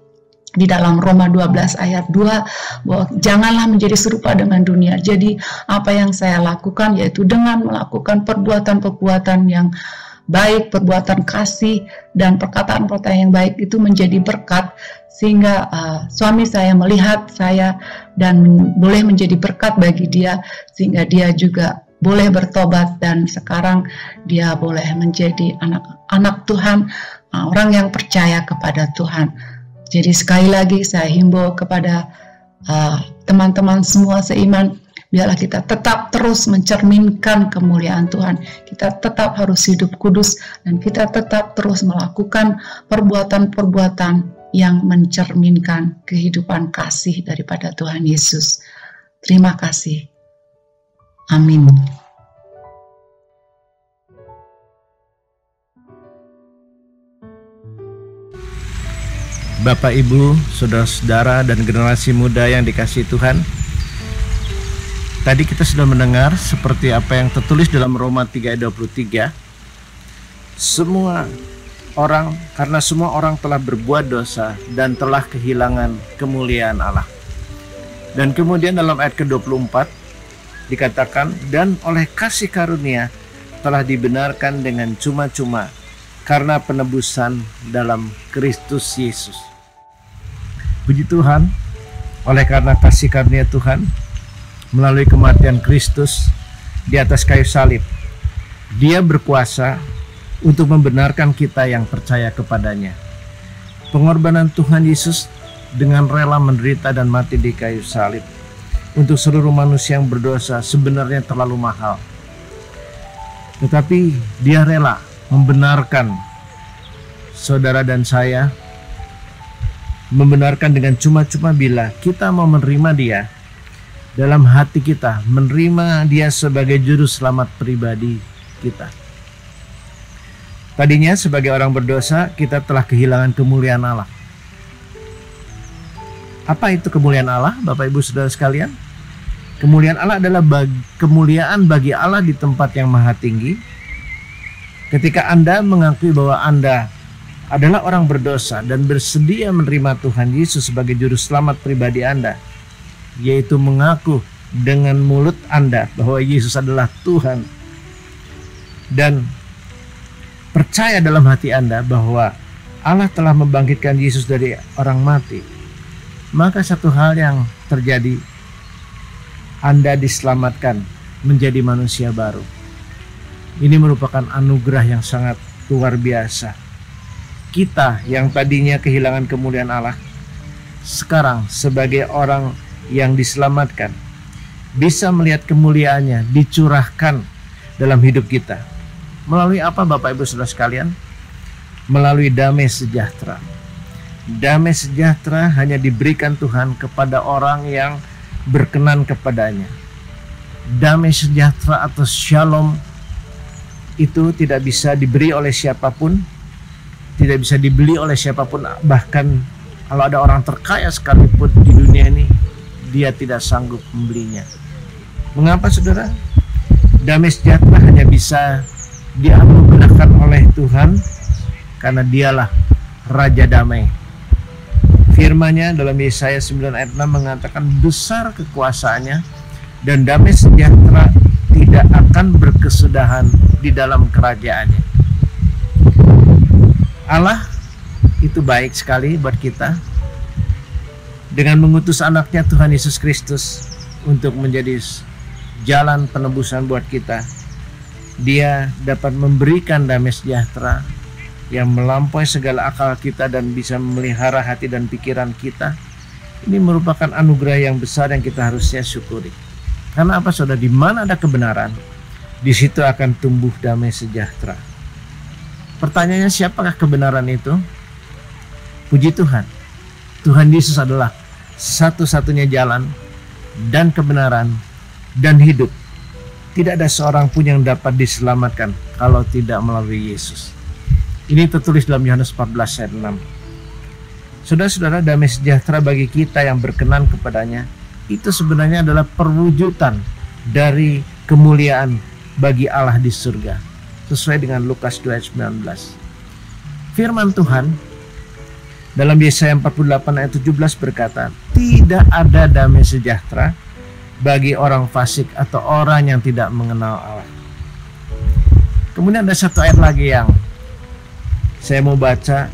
di dalam Roma 12 ayat 2, bahwa janganlah menjadi serupa dengan dunia. Jadi apa yang saya lakukan yaitu dengan melakukan perbuatan-perbuatan yang baik, perbuatan kasih, dan perkataan-perkataan yang baik itu menjadi berkat, sehingga suami saya melihat saya dan boleh menjadi berkat bagi dia, sehingga dia juga boleh bertobat dan sekarang dia boleh menjadi anak Tuhan, orang yang percaya kepada Tuhan. Jadi sekali lagi saya himbau kepada teman-teman semua seiman, biarlah kita tetap terus mencerminkan kemuliaan Tuhan. Kita tetap harus hidup kudus dan kita tetap terus melakukan perbuatan-perbuatan yang mencerminkan kehidupan kasih daripada Tuhan Yesus. Terima kasih. Amin. Bapak, Ibu, saudara-saudara, dan generasi muda yang dikasihi Tuhan, tadi kita sudah mendengar seperti apa yang tertulis dalam Roma 3 ayat 23. Karena semua orang telah berbuat dosa dan telah kehilangan kemuliaan Allah. Dan kemudian dalam ayat ke-24, dikatakan, dan oleh kasih karunia telah dibenarkan dengan cuma-cuma karena penebusan dalam Kristus Yesus. Puji Tuhan, oleh karena kasih karunia Tuhan melalui kematian Kristus di atas kayu salib, Dia berkuasa untuk membenarkan kita yang percaya kepadanya. Pengorbanan Tuhan Yesus dengan rela menderita dan mati di kayu salib untuk seluruh manusia yang berdosa sebenarnya terlalu mahal. Tetapi Dia rela membenarkan saudara dan saya, membenarkan dengan cuma-cuma bila kita mau menerima Dia dalam hati kita, menerima Dia sebagai juru selamat pribadi kita. Tadinya sebagai orang berdosa, kita telah kehilangan kemuliaan Allah. Apa itu kemuliaan Allah, Bapak Ibu Saudara sekalian? Kemuliaan Allah adalah kemuliaan bagi Allah di tempat yang maha tinggi. Ketika Anda mengakui bahwa Anda adalah orang berdosa dan bersedia menerima Tuhan Yesus sebagai juru selamat pribadi Anda, yaitu mengaku dengan mulut Anda bahwa Yesus adalah Tuhan, dan percaya dalam hati Anda bahwa Allah telah membangkitkan Yesus dari orang mati, maka satu hal yang terjadi, Anda diselamatkan menjadi manusia baru. Ini merupakan anugerah yang sangat luar biasa. Kita yang tadinya kehilangan kemuliaan Allah, sekarang sebagai orang yang diselamatkan, bisa melihat kemuliaannya dicurahkan dalam hidup kita. Melalui apa, Bapak Ibu Saudara sekalian? Melalui damai sejahtera. Damai sejahtera hanya diberikan Tuhan kepada orang yang berkenan kepadanya. Damai sejahtera atau shalom itu tidak bisa diberi oleh siapapun, tidak bisa dibeli oleh siapapun. Bahkan kalau ada orang terkaya sekalipun di dunia ini, dia tidak sanggup membelinya. Mengapa, saudara? Damai sejahtera hanya bisa dianugerahkan oleh Tuhan karena Dialah Raja Damai. Firman-Nya dalam Yesaya 9 ayat 6 mengatakan, besar kekuasaannya dan damai sejahtera tidak akan berkesudahan di dalam kerajaannya. Allah itu baik sekali buat kita dengan mengutus anaknya Tuhan Yesus Kristus untuk menjadi jalan penebusan buat kita. Dia dapat memberikan damai sejahtera yang melampaui segala akal kita dan bisa memelihara hati dan pikiran kita. Ini merupakan anugerah yang besar yang kita harusnya syukuri. Karena apa, saudara? Di mana ada kebenaran, di situ akan tumbuh damai sejahtera. Pertanyaannya, siapakah kebenaran itu? Puji Tuhan, Tuhan Yesus adalah satu-satunya jalan dan kebenaran dan hidup. Tidak ada seorang pun yang dapat diselamatkan kalau tidak melalui Yesus. Ini tertulis dalam Yohanes 14 ayat 6. Saudara-saudara, damai sejahtera bagi kita yang berkenan kepadanya itu sebenarnya adalah perwujudan dari kemuliaan bagi Allah di surga, sesuai dengan Lukas 2 ayat 19. Firman Tuhan dalam Yesaya 48 ayat 17 berkata, tidak ada damai sejahtera bagi orang fasik atau orang yang tidak mengenal Allah. Kemudian ada satu ayat lagi yang saya mau baca,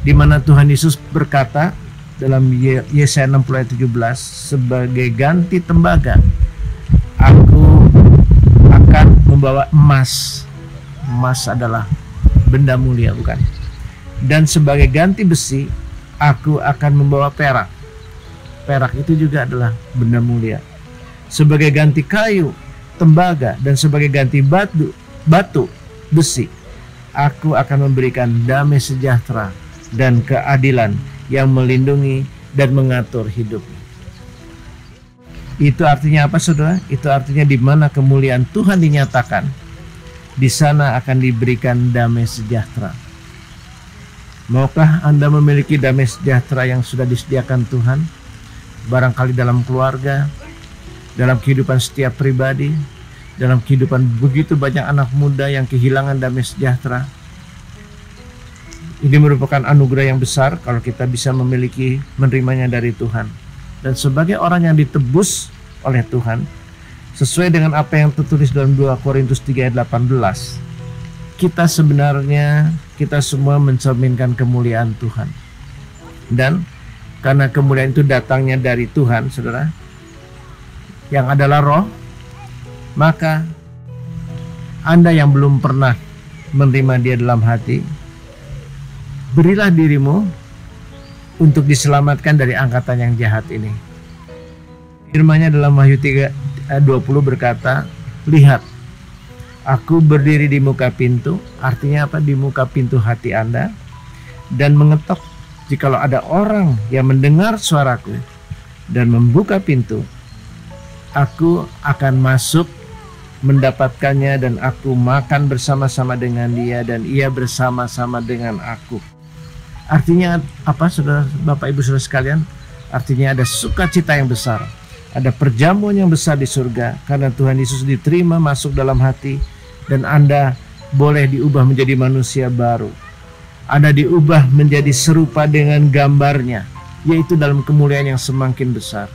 di mana Tuhan Yesus berkata dalam Yesaya 60 ayat 17, sebagai ganti tembaga aku akan membawa emas. Emas adalah benda mulia, bukan? Dan sebagai ganti besi aku akan membawa perak. Perak itu juga adalah benda mulia. Sebagai ganti kayu, tembaga, dan sebagai ganti batu, besi, aku akan memberikan damai sejahtera dan keadilan yang melindungi dan mengatur hidupmu. Itu artinya apa, saudara? Itu artinya di mana kemuliaan Tuhan dinyatakan, di sana akan diberikan damai sejahtera. Maukah Anda memiliki damai sejahtera yang sudah disediakan Tuhan? Barangkali dalam keluarga, dalam kehidupan setiap pribadi, dalam kehidupan begitu banyak anak muda yang kehilangan damai sejahtera. Ini merupakan anugerah yang besar kalau kita bisa menerimanya dari Tuhan. Dan sebagai orang yang ditebus oleh Tuhan, sesuai dengan apa yang tertulis dalam 2 Korintus 3 ayat 18, kita semua mencerminkan kemuliaan Tuhan. Dan karena kemuliaan itu datangnya dari Tuhan, saudara, yang adalah roh, maka Anda yang belum pernah menerima Dia dalam hati, berilah dirimu untuk diselamatkan dari angkatan yang jahat ini. Firman-Nya dalam Wahyu 3:20 berkata, "Lihat, aku berdiri di muka pintu," artinya apa? Di muka pintu hati Anda, "dan mengetok. Jikalau ada orang yang mendengar suaraku dan membuka pintu, aku akan masuk mendapatkannya dan aku makan bersama-sama dengan dia dan ia bersama-sama dengan aku." Artinya apa, saudara, Bapak Ibu Saudara sekalian? Artinya ada sukacita yang besar, ada perjamuan yang besar di surga karena Tuhan Yesus diterima masuk dalam hati dan Anda boleh diubah menjadi manusia baru. Anda diubah menjadi serupa dengan gambarnya, yaitu dalam kemuliaan yang semakin besar.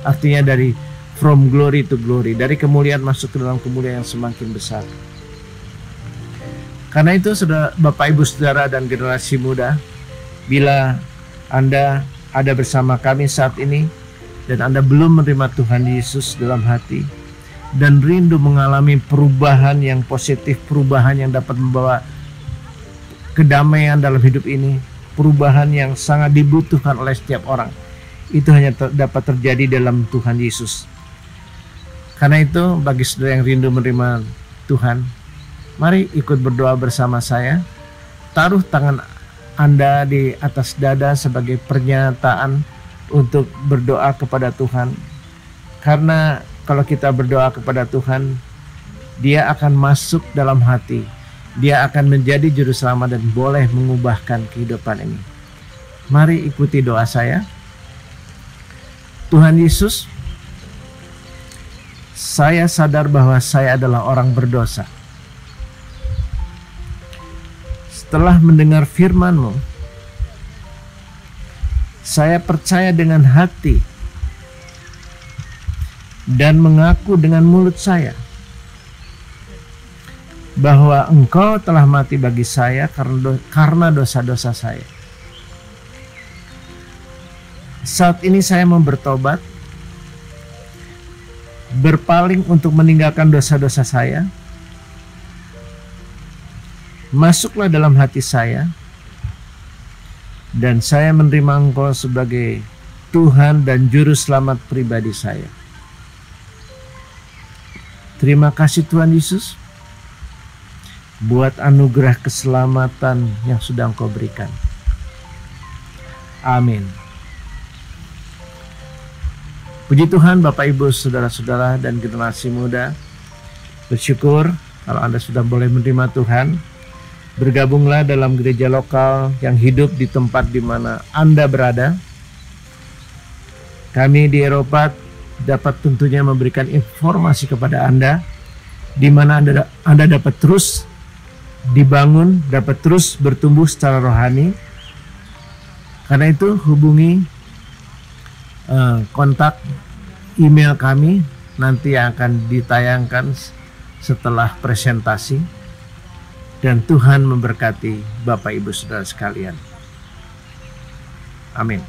Artinya dari from glory to glory, dari kemuliaan masuk ke dalam kemuliaan yang semakin besar. Karena itu, saudara, Bapak Ibu Saudara dan generasi muda, bila Anda ada bersama kami saat ini dan Anda belum menerima Tuhan Yesus dalam hati dan rindu mengalami perubahan yang positif, perubahan yang dapat membawa kedamaian dalam hidup ini, perubahan yang sangat dibutuhkan oleh setiap orang, itu hanya dapat terjadi dalam Tuhan Yesus. Karena itu, bagi saudara yang rindu menerima Tuhan, mari ikut berdoa bersama saya. Taruh tangan Anda di atas dada sebagai pernyataan untuk berdoa kepada Tuhan. Karena kalau kita berdoa kepada Tuhan, Dia akan masuk dalam hati. Dia akan menjadi juru selamat dan boleh mengubahkan kehidupan ini. Mari ikuti doa saya. Tuhan Yesus, saya sadar bahwa saya adalah orang berdosa. Setelah mendengar firman-Mu, saya percaya dengan hati dan mengaku dengan mulut saya bahwa Engkau telah mati bagi saya karena dosa-dosa saya. Saat ini saya mau bertobat, berpaling untuk meninggalkan dosa-dosa saya. Masuklah dalam hati saya, dan saya menerima Engkau sebagai Tuhan dan Juru Selamat pribadi saya. Terima kasih Tuhan Yesus buat anugerah keselamatan yang sudah Engkau berikan. Amin. Puji Tuhan, Bapak Ibu Saudara-saudara dan generasi muda, bersyukur kalau Anda sudah boleh menerima Tuhan. Bergabunglah dalam gereja lokal yang hidup di tempat di mana Anda berada. Kami di Eropa dapat tentunya memberikan informasi kepada Anda di mana Anda dapat terus dibangun, dapat terus bertumbuh secara rohani. Karena itu hubungi kontak email kami nanti yang akan ditayangkan setelah presentasi. Dan Tuhan memberkati Bapak Ibu Saudara sekalian. Amin.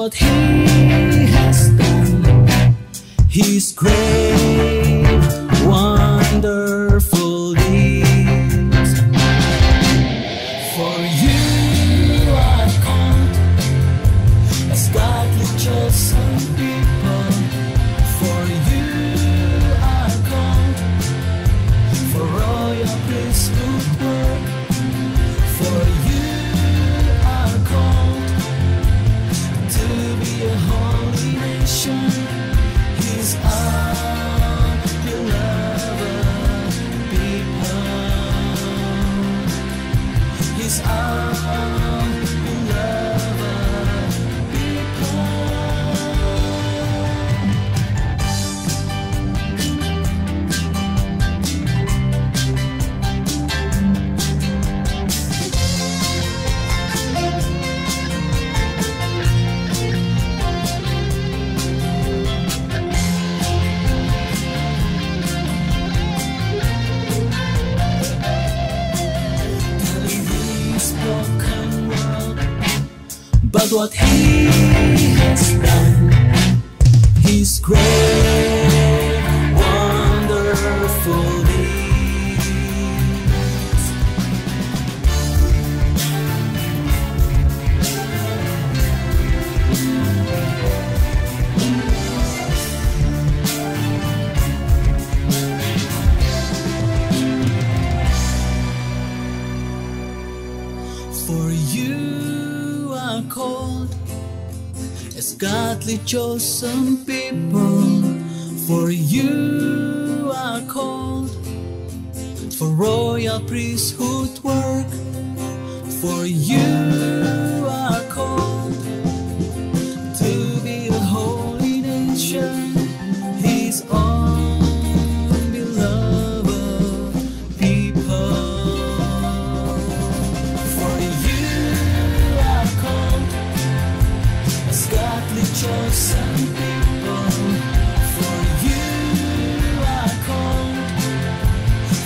what He has done, His great, wonderful deeds. For you are called as godly chosen people. For you are called for royal priesthood work. For you are called to be a holy nation, His beloved people. His beloved people. But what He has done, His great, wonderful deeds. For you are called as godly chosen people. For you are called for royal priesthood work. For you are called to be a holy nation, His own beloved people. For you are called as godly chosen people. For you are called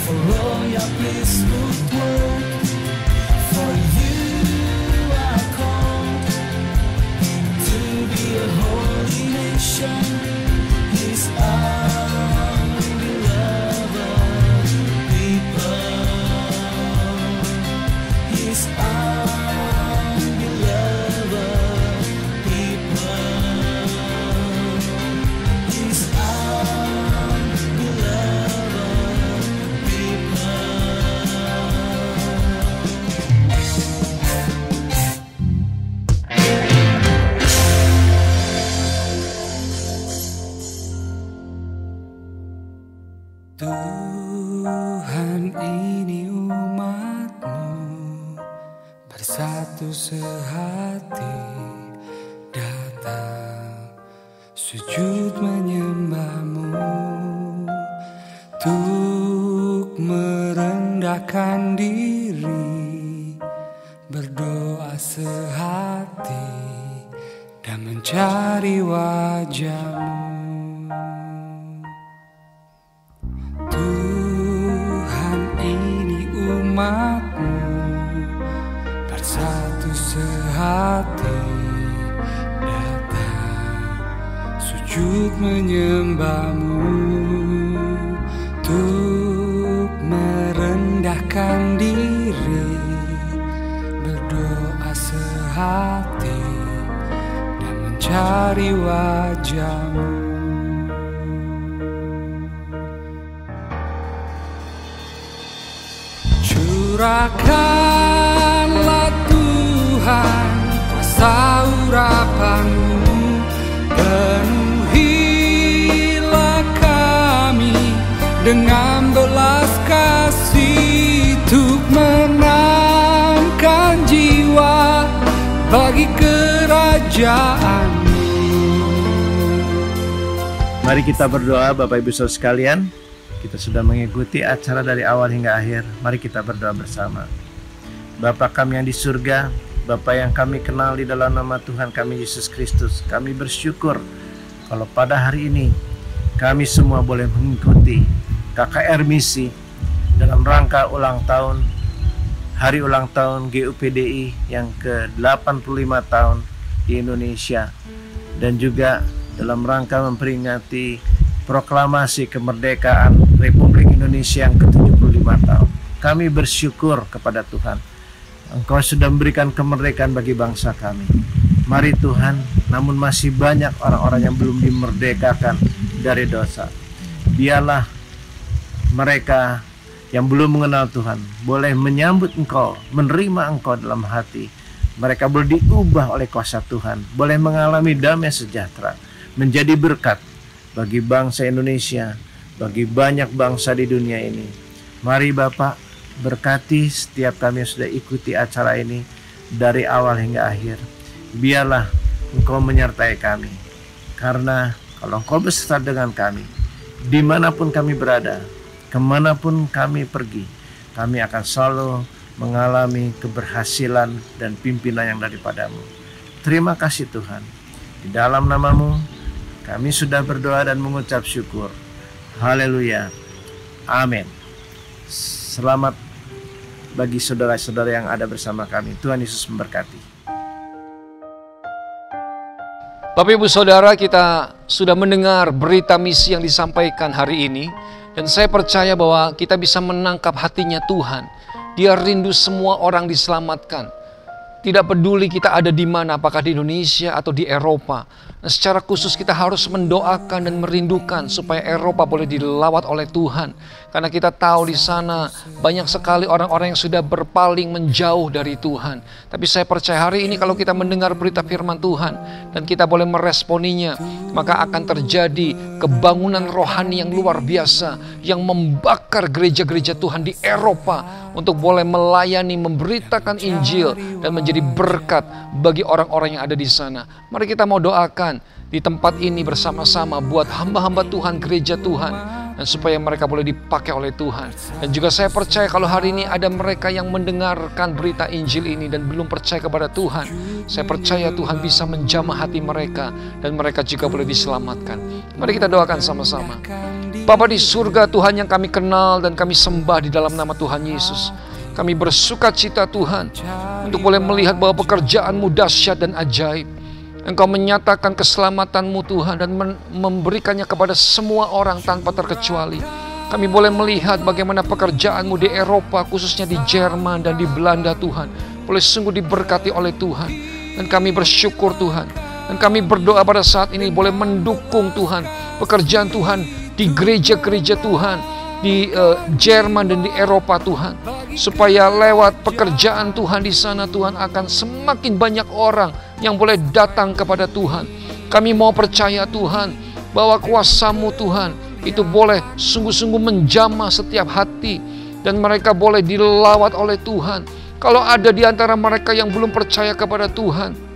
for royal priesthood work. For you are called to be a holy nation, His beloved people. His beloved people. His beloved Tuhan, ini umat-Mu bersatu sehati, datang sujud menyembah-Mu, untuk merendahkan diri, berdoa sehati dan mencari wajah-Mu. Tuhan, ini umat-Mu bersatu sehati, datang sujud menyembah-Mu, untuk merendahkan diri, berdoa sehati dan mencari wajah-Mu. Curahkanlah Tuhan kuasa urapan-Mu, penuhilah kami dengan belas kasih, untuk menangkan jiwa bagi kerajaan-Mu. Mari kita berdoa, Bapak Ibu Saudara sekalian. Kita sudah mengikuti acara dari awal hingga akhir. Mari kita berdoa bersama. Bapa kami yang di surga, Bapa yang kami kenal di dalam nama Tuhan kami Yesus Kristus, kami bersyukur kalau pada hari ini kami semua boleh mengikuti KKR Misi dalam rangka hari ulang tahun GUPDI yang ke-85 tahun di Indonesia, dan juga dalam rangka memperingati proklamasi kemerdekaan Republik Indonesia yang ke-75 tahun. Kami bersyukur kepada Tuhan, Engkau sudah memberikan kemerdekaan bagi bangsa kami. Mari Tuhan, namun masih banyak orang-orang yang belum dimerdekakan dari dosa. Biarlah mereka yang belum mengenal Tuhan boleh menyambut Engkau, menerima Engkau dalam hati. Mereka boleh diubah oleh kuasa Tuhan, boleh mengalami damai sejahtera, menjadi berkat bagi bangsa Indonesia, bagi banyak bangsa di dunia ini. Mari Bapak, berkati setiap kami yang sudah ikuti acara ini dari awal hingga akhir. Biarlah Engkau menyertai kami, karena kalau Engkau beserta dengan kami, dimanapun kami berada, kemanapun kami pergi, kami akan selalu mengalami keberhasilan dan pimpinan yang daripadamu. Terima kasih Tuhan. Di dalam nama-Mu kami sudah berdoa dan mengucap syukur. Haleluya. Amin. Selamat bagi saudara-saudara yang ada bersama kami. Tuhan Yesus memberkati. Bapak Ibu Saudara, kita sudah mendengar berita misi yang disampaikan hari ini, dan saya percaya bahwa kita bisa menangkap hatinya Tuhan. Dia rindu semua orang diselamatkan. Tidak peduli kita ada di mana, apakah di Indonesia atau di Eropa. Nah, secara khusus kita harus mendoakan dan merindukan supaya Eropa boleh dilawat oleh Tuhan. Karena kita tahu di sana banyak sekali orang-orang yang sudah berpaling menjauh dari Tuhan. Tapi saya percaya hari ini kalau kita mendengar berita firman Tuhan dan kita boleh meresponinya, maka akan terjadi kebangunan rohani yang luar biasa yang membakar gereja-gereja Tuhan di Eropa untuk boleh melayani, memberitakan Injil dan menjadi berkat bagi orang-orang yang ada di sana. Mari kita mau doakan di tempat ini bersama-sama buat hamba-hamba Tuhan, gereja Tuhan, dan supaya mereka boleh dipakai oleh Tuhan. Dan juga saya percaya kalau hari ini ada mereka yang mendengarkan berita Injil ini dan belum percaya kepada Tuhan, saya percaya Tuhan bisa menjamah hati mereka dan mereka juga boleh diselamatkan. Mari kita doakan sama-sama. Bapa di surga, Tuhan yang kami kenal dan kami sembah di dalam nama Tuhan Yesus, kami bersuka cita Tuhan untuk boleh melihat bahwa pekerjaan-Mu dahsyat dan ajaib. Engkau menyatakan keselamatan-Mu Tuhan dan memberikannya kepada semua orang tanpa terkecuali. Kami boleh melihat bagaimana pekerjaan-Mu di Eropa, khususnya di Jerman dan di Belanda Tuhan, boleh sungguh diberkati oleh Tuhan. Dan kami bersyukur Tuhan. Dan kami berdoa pada saat ini boleh mendukung Tuhan pekerjaan Tuhan di gereja-gereja Tuhan di Jerman dan di Eropa Tuhan, supaya lewat pekerjaan Tuhan di sana Tuhan akan semakin banyak orang yang boleh datang kepada Tuhan. Kami mau percaya Tuhan bahwa kuasa-Mu Tuhan itu boleh sungguh-sungguh menjamah setiap hati dan mereka boleh dilawat oleh Tuhan. Kalau ada di antara mereka yang belum percaya kepada Tuhan,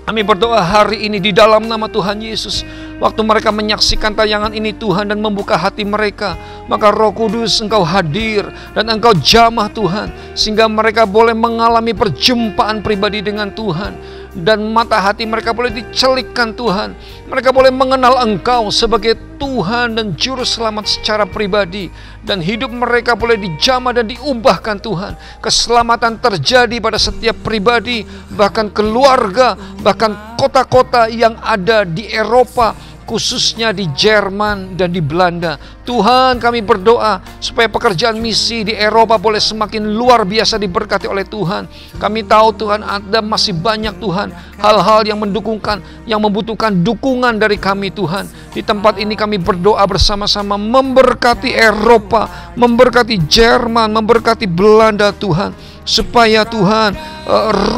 kami berdoa hari ini di dalam nama Tuhan Yesus. Waktu mereka menyaksikan tayangan ini Tuhan dan membuka hati mereka, maka Roh Kudus Engkau hadir dan Engkau jamah Tuhan, sehingga mereka boleh mengalami perjumpaan pribadi dengan Tuhan. Dan mata hati mereka boleh dicelikkan Tuhan. Mereka boleh mengenal Engkau sebagai Tuhan dan Juru Selamat secara pribadi. Dan hidup mereka boleh dijamah dan diubahkan Tuhan. Keselamatan terjadi pada setiap pribadi, bahkan keluarga, bahkan kota-kota yang ada di Eropa, khususnya di Jerman dan di Belanda. Tuhan, kami berdoa supaya pekerjaan misi di Eropa boleh semakin luar biasa diberkati oleh Tuhan. Kami tahu Tuhan ada masih banyak Tuhan hal-hal yang mendukungkan, yang membutuhkan dukungan dari kami Tuhan. Di tempat ini kami berdoa bersama-sama memberkati Eropa, memberkati Jerman, memberkati Belanda Tuhan. Supaya Tuhan,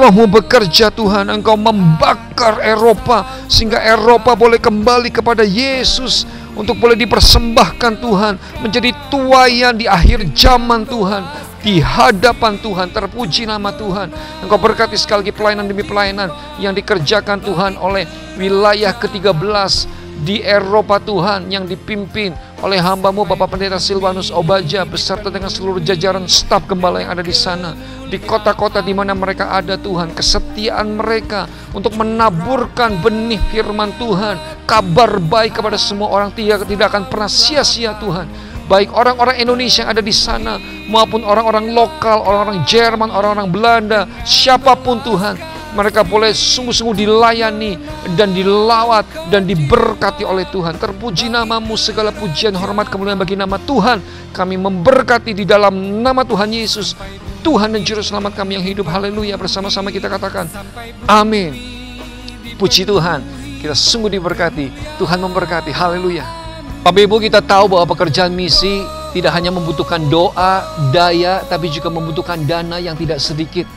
Roh-Mu bekerja Tuhan, Engkau membakar Eropa, sehingga Eropa boleh kembali kepada Yesus, untuk boleh dipersembahkan Tuhan, menjadi tuayan di akhir zaman Tuhan, di hadapan Tuhan. Terpuji nama Tuhan. Engkau berkati sekali lagi pelayanan demi pelayanan yang dikerjakan Tuhan oleh wilayah ke-13 di Eropa Tuhan, yang dipimpin oleh hamba-Mu Bapak Pendeta Silvanus Obaja beserta dengan seluruh jajaran staf gembala yang ada di sana, di kota-kota di mana mereka ada Tuhan. Kesetiaan mereka untuk menaburkan benih firman Tuhan, kabar baik kepada semua orang tidak akan pernah sia-sia Tuhan. Baik orang-orang Indonesia yang ada di sana maupun orang-orang lokal, orang-orang Jerman, orang-orang Belanda, siapapun Tuhan, Mereka boleh sungguh-sungguh dilayani dan dilawat dan diberkati oleh Tuhan. Terpuji nama-Mu, segala pujian, hormat, kemuliaan bagi nama Tuhan. Kami memberkati di dalam nama Tuhan Yesus, Tuhan dan Juru Selamat kami yang hidup. Haleluya. Bersama-sama kita katakan amin. Puji Tuhan, kita sungguh diberkati. Tuhan memberkati. Haleluya. Bapak Ibu, kita tahu bahwa pekerjaan misi tidak hanya membutuhkan doa, daya, tapi juga membutuhkan dana yang tidak sedikit.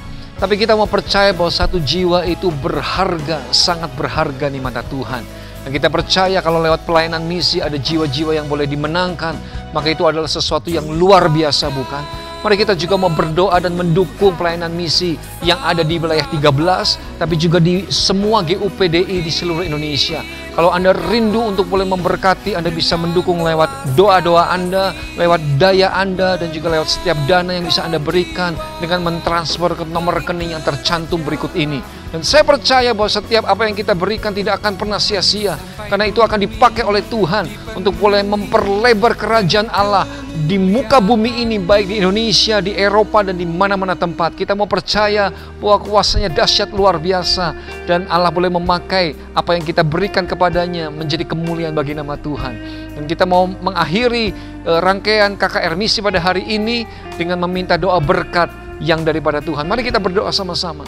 Tapi kita mau percaya bahwa satu jiwa itu berharga, sangat berharga di mata Tuhan. Dan kita percaya kalau lewat pelayanan misi ada jiwa-jiwa yang boleh dimenangkan, maka itu adalah sesuatu yang luar biasa, bukan? Mari kita juga mau berdoa dan mendukung pelayanan misi yang ada di wilayah 13, tapi juga di semua GUPDI di seluruh Indonesia. Kalau Anda rindu untuk boleh memberkati, Anda bisa mendukung lewat doa-doa Anda, lewat daya Anda, dan juga lewat setiap dana yang bisa Anda berikan dengan mentransfer ke nomor rekening yang tercantum berikut ini. Dan saya percaya bahwa setiap apa yang kita berikan tidak akan pernah sia-sia, karena itu akan dipakai oleh Tuhan untuk boleh memperlebar kerajaan Allah di muka bumi ini, baik di Indonesia, di Eropa, dan di mana-mana tempat. Kita mau percaya bahwa kuasanya dahsyat luar biasa, dan Allah boleh memakai apa yang kita berikan kepadanya menjadi kemuliaan bagi nama Tuhan. Dan kita mau mengakhiri rangkaian KKR Misi pada hari ini dengan meminta doa berkat yang daripada Tuhan. Mari kita berdoa sama-sama.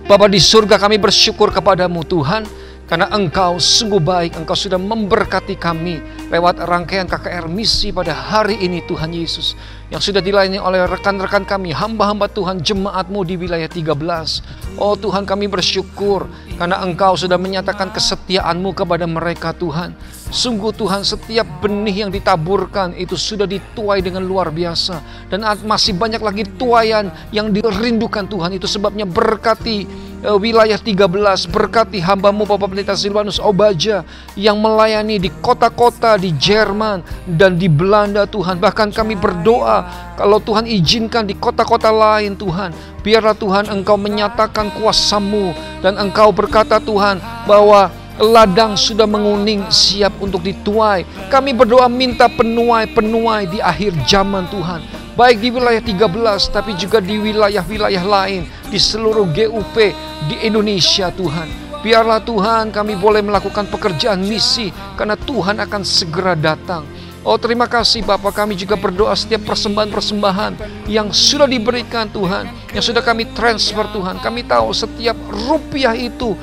Bapa di surga, kami bersyukur kepadamu Tuhan, karena Engkau sungguh baik. Engkau sudah memberkati kami lewat rangkaian KKR Misi pada hari ini Tuhan Yesus, yang sudah dilayani oleh rekan-rekan kami, hamba-hamba Tuhan, jemaat-Mu di wilayah 13. Oh Tuhan, kami bersyukur karena Engkau sudah menyatakan kesetiaan-Mu kepada mereka Tuhan. Sungguh Tuhan, setiap benih yang ditaburkan itu sudah dituai dengan luar biasa, dan masih banyak lagi tuaian yang dirindukan Tuhan. Itu sebabnya berkati wilayah 13, berkati hamba-Mu Bapak Pendeta Silvanus Obaja yang melayani di kota-kota di Jerman dan di Belanda Tuhan. Bahkan kami berdoa kalau Tuhan izinkan di kota-kota lain Tuhan, biarlah Tuhan Engkau menyatakan kuasa-Mu, dan Engkau berkata Tuhan bahwa ladang sudah menguning, siap untuk dituai. Kami berdoa minta penuai-penuai di akhir zaman Tuhan, baik di wilayah 13 tapi juga di wilayah-wilayah lain di seluruh GUP di Indonesia Tuhan. Biarlah Tuhan kami boleh melakukan pekerjaan misi, karena Tuhan akan segera datang. Oh terima kasih Bapak, kami juga berdoa setiap persembahan-persembahan yang sudah diberikan Tuhan, yang sudah kami transfer Tuhan. Kami tahu setiap rupiah itu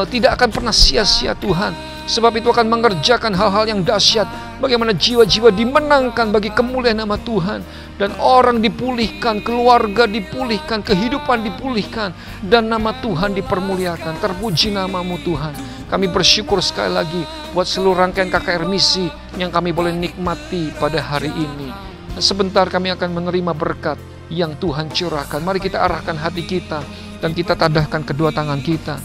tidak akan pernah sia-sia Tuhan, sebab itu akan mengerjakan hal-hal yang dahsyat. Bagaimana jiwa-jiwa dimenangkan bagi kemuliaan nama Tuhan, dan orang dipulihkan, keluarga dipulihkan, kehidupan dipulihkan, dan nama Tuhan dipermuliakan. Terpuji nama-Mu Tuhan. Kami bersyukur sekali lagi buat seluruh rangkaian KKR Misi yang kami boleh nikmati pada hari ini. Sebentar kami akan menerima berkat yang Tuhan curahkan. Mari kita arahkan hati kita dan kita tadahkan kedua tangan kita.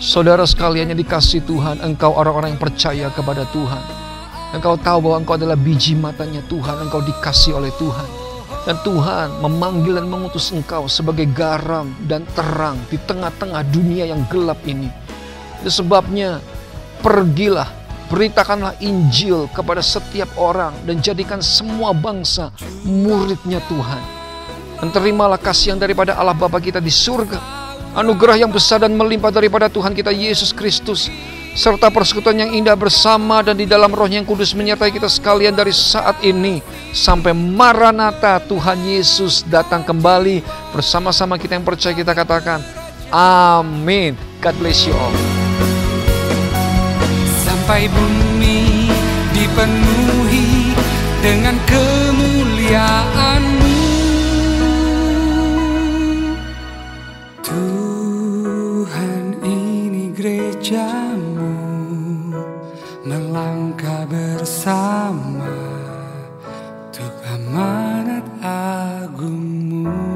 Saudara sekalian yang dikasihi Tuhan, engkau orang-orang yang percaya kepada Tuhan. Engkau tahu bahwa engkau adalah biji matanya Tuhan, engkau dikasihi oleh Tuhan. Dan Tuhan memanggil dan mengutus engkau sebagai garam dan terang di tengah-tengah dunia yang gelap ini. Itu sebabnya pergilah, beritakanlah Injil kepada setiap orang, dan jadikan semua bangsa muridnya Tuhan. Dan terimalah kasih yang daripada Allah Bapa kita di surga, anugerah yang besar dan melimpah daripada Tuhan kita Yesus Kristus, serta persekutuan yang indah bersama dan di dalam Roh yang kudus menyertai kita sekalian dari saat ini sampai Maranatha Tuhan Yesus datang kembali. Bersama-sama kita yang percaya kita katakan amin. God bless you all. Sampai bumi dipenuhi dengan kemuliaan-Mu, Tuhan. Ini gereja-Mu melangkah bersama untuk amanat agung-Mu.